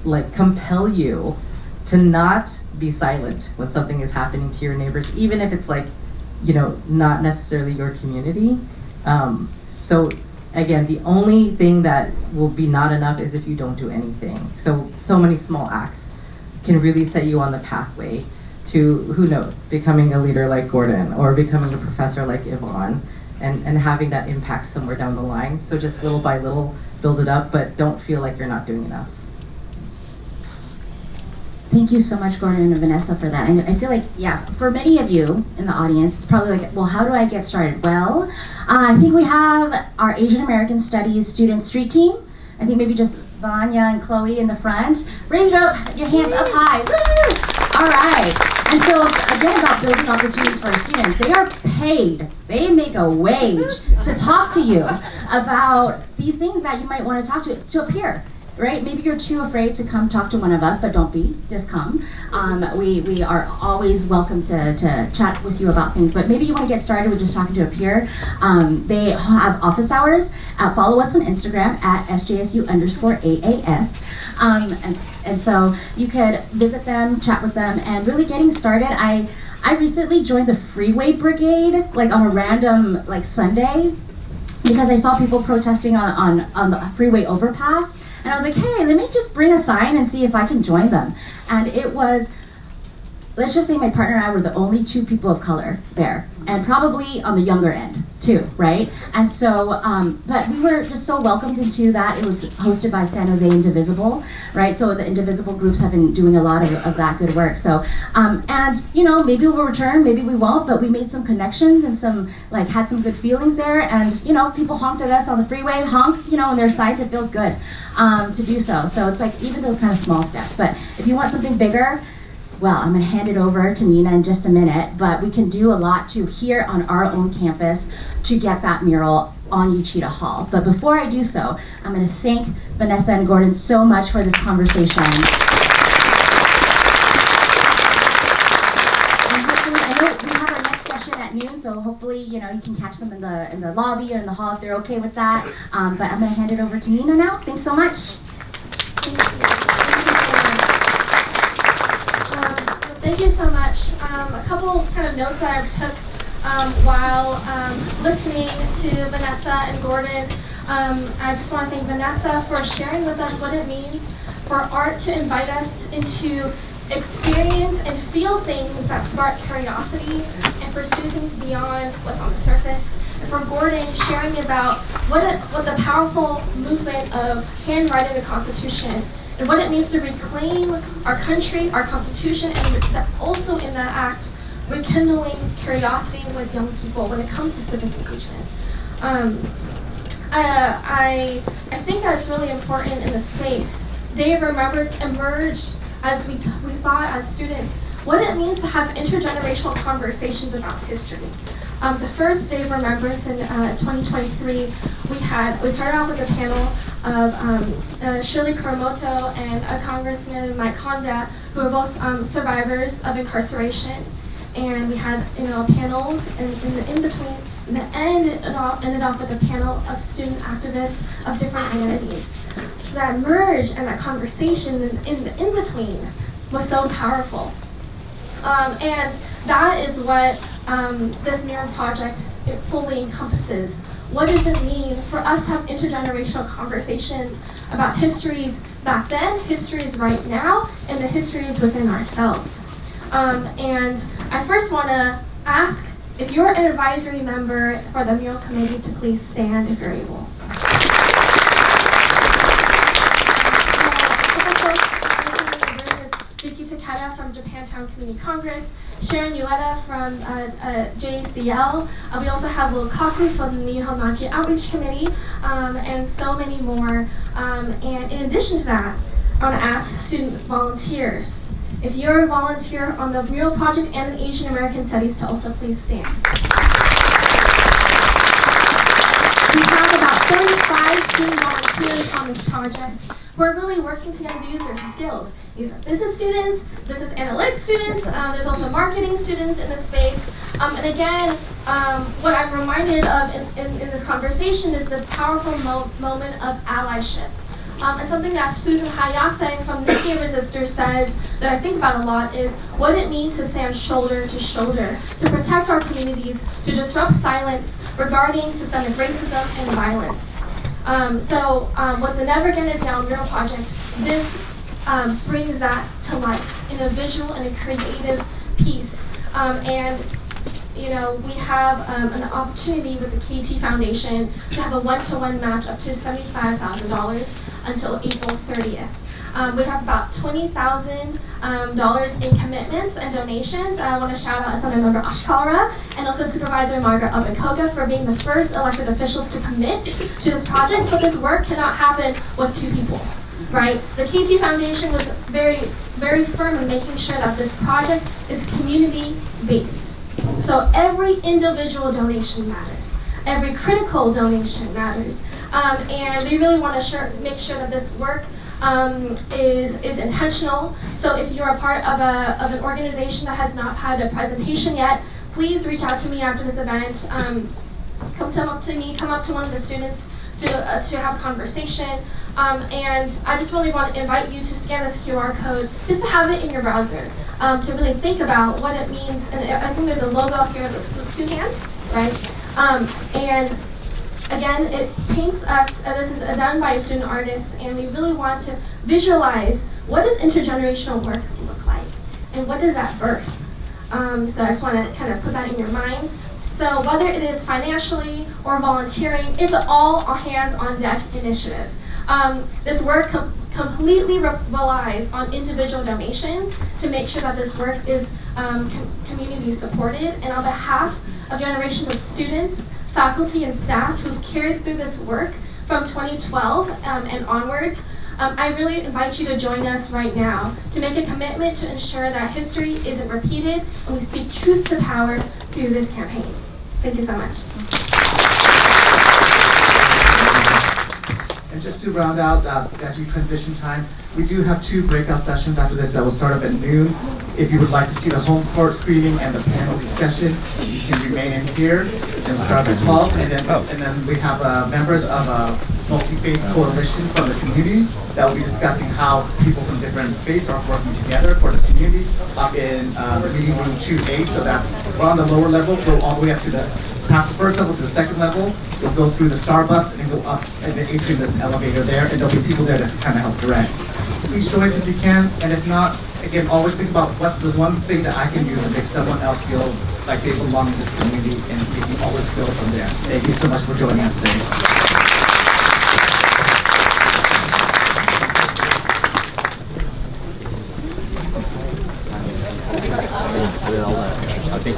like compel you to not be silent when something is happening to your neighbors, even if it's like, not necessarily your community. So again, the only thing that will be not enough is if you don't do anything. So many small acts can really set you on the pathway to, who knows, becoming a leader like Gordon or becoming a professor like Yvonne, and having that impact somewhere down the line. So just little by little, build it up, but don't feel like you're not doing enough. Thank you so much, Gordon and Vanessa, for that. I feel like, for many of you in the audience, it's probably like, well, how do I get started? Well, I think we have our Asian American Studies student street team. I think maybe just Vanya and Chloe in the front. Raise your hands up high. Woo! All right. And so again, about building opportunities for our students, they are paid, they make a wage to talk to you about these things that you might want to talk to a peer. Right? Maybe you're too afraid to come talk to one of us, but don't be. Just come. We are always welcome to chat with you about things, but maybe you want to get started with just talking to a peer. They have office hours. Follow us on Instagram at SJSU_AAS. And so you could visit them, chat with them, and really getting started. I recently joined the Freeway Brigade, like on a random like Sunday, because I saw people protesting on the freeway overpass. And I was like, hey, let me just bring a sign and see if I can join them. And it was, let's just say my partner and I were the only 2 people of color there, and probably on the younger end too, right? And so, but we were just so welcomed into that. It was hosted by San Jose Indivisible, right? So the Indivisible groups have been doing a lot of that good work. So, and you know, maybe we'll return, maybe we won't, but we made some connections and had some good feelings there. And you know, people honked at us on the freeway, honk, you know, on their sides. It feels good to do so. So it's like even those kind of small steps. But if you want something bigger, well, I'm going to hand it over to Nina in just a minute, but we can do a lot too here on our own campus to get that mural on Uchida Hall. But before I do so, I'm going to thank Vanessa and Gordon so much for this conversation. And hopefully, I know we have our next session at noon, so hopefully, you know, you can catch them in the lobby or in the hall if they're okay with that. But I'm going to hand it over to Nina now. Thanks so much. Thank you so much. A couple kind of notes that I took while listening to Vanessa and Gordon. I just want to thank Vanessa for sharing with us what it means for art to invite us into experience and feel things that spark curiosity and pursue things beyond what's on the surface. And for Gordon, sharing about what the powerful movement of handwriting the Constitution and what it means to reclaim our country, our Constitution, and that also in that act, rekindling curiosity with young people when it comes to civic engagement. I think that's really important in the space. Day of Remembrance emerged as we thought as students what it means to have intergenerational conversations about history. The first Day of Remembrance in 2023, we started off with a panel of Shirley Kuramoto and Congressman Mike Honda, who are both survivors of incarceration. And we had panels, and in between, in the end, it ended off with a panel of student activists of different identities. So that merge and that conversation in between was so powerful. And that is what this mural project fully encompasses. What does it mean for us to have intergenerational conversations about histories back then, histories right now, and the histories within ourselves? And I first want to ask if you're an advisory member for the mural committee to please stand if you're able. From Japantown Community Congress, Sharon Ueda from JCL. We also have Will Kaku from the Nihonmachi Outreach Committee, and so many more. And in addition to that, I want to ask student volunteers, if you're a volunteer on the mural project and in Asian American Studies, to also please stand. We have about 35 student volunteers on this project who are really working together to use their skills. These are business students, business analytics students, there's also marketing students in this space. And again, what I'm reminded of in this conversation is the powerful moment of allyship. And something that Susan Hayase from Nikkei Resistor says that I think about a lot is what it means to stand shoulder to shoulder, to protect our communities, to disrupt silence regarding systemic racism and violence. So what the Never Again Is Now mural project, this brings that to life in a visual and a creative piece. And we have an opportunity with the KT Foundation to have a one-to-one match up to $75,000 until April 30th. We have about $20,000 in commitments and donations. I want to shout out Assemblymember Ashkara and also Supervisor Margaret Obenkoga for being the first elected officials to commit to this project, but this work cannot happen with 2 people. right? The KT Foundation was very, very firm in making sure that this project is community-based. So every individual donation matters. Every critical donation matters. And we really want to make sure that this work is intentional. So if you're a part of an organization that has not had a presentation yet, please reach out to me after this event. Come up to me, come up to one of the students to have a conversation. And I just really want to invite you to scan this QR code, just to have it in your browser, to really think about what it means. And I think there's a logo here with two hands, right? And again, it paints us, this is done by a student artist, and we really want to visualize what does intergenerational work look like, and what does that birth? So I just want to kind of put that in your minds. So whether it is financially or volunteering, it's all a hands-on-deck initiative. This work completely relies on individual donations to make sure that this work is community supported. And on behalf of generations of students, faculty, and staff who've carried through this work from 2012 and onwards, I really invite you to join us right now to make a commitment to ensure that history isn't repeated and we speak truth to power through this campaign. Thank you so much. And just to round out, as we transition time, we do have 2 breakout sessions after this that will start up at noon. If you would like to see the home court screening and the panel discussion, you can remain in here. And we'll start at 12, and then we have members of a multi-faith coalition from the community that will be discussing how people from different faiths are working together for the community up in the meeting room 2A. So we're on the lower level, go all the way up to past the first level to the second level. We'll go through the Starbucks and go up in the atrium. There's an elevator there, and there'll be people there to kind of help direct. Please join us if you can, and if not, again, always think about what's the one thing that I can do to make someone else feel like they belong in this community, and you can always go from there. Thank you so much for joining us today. I think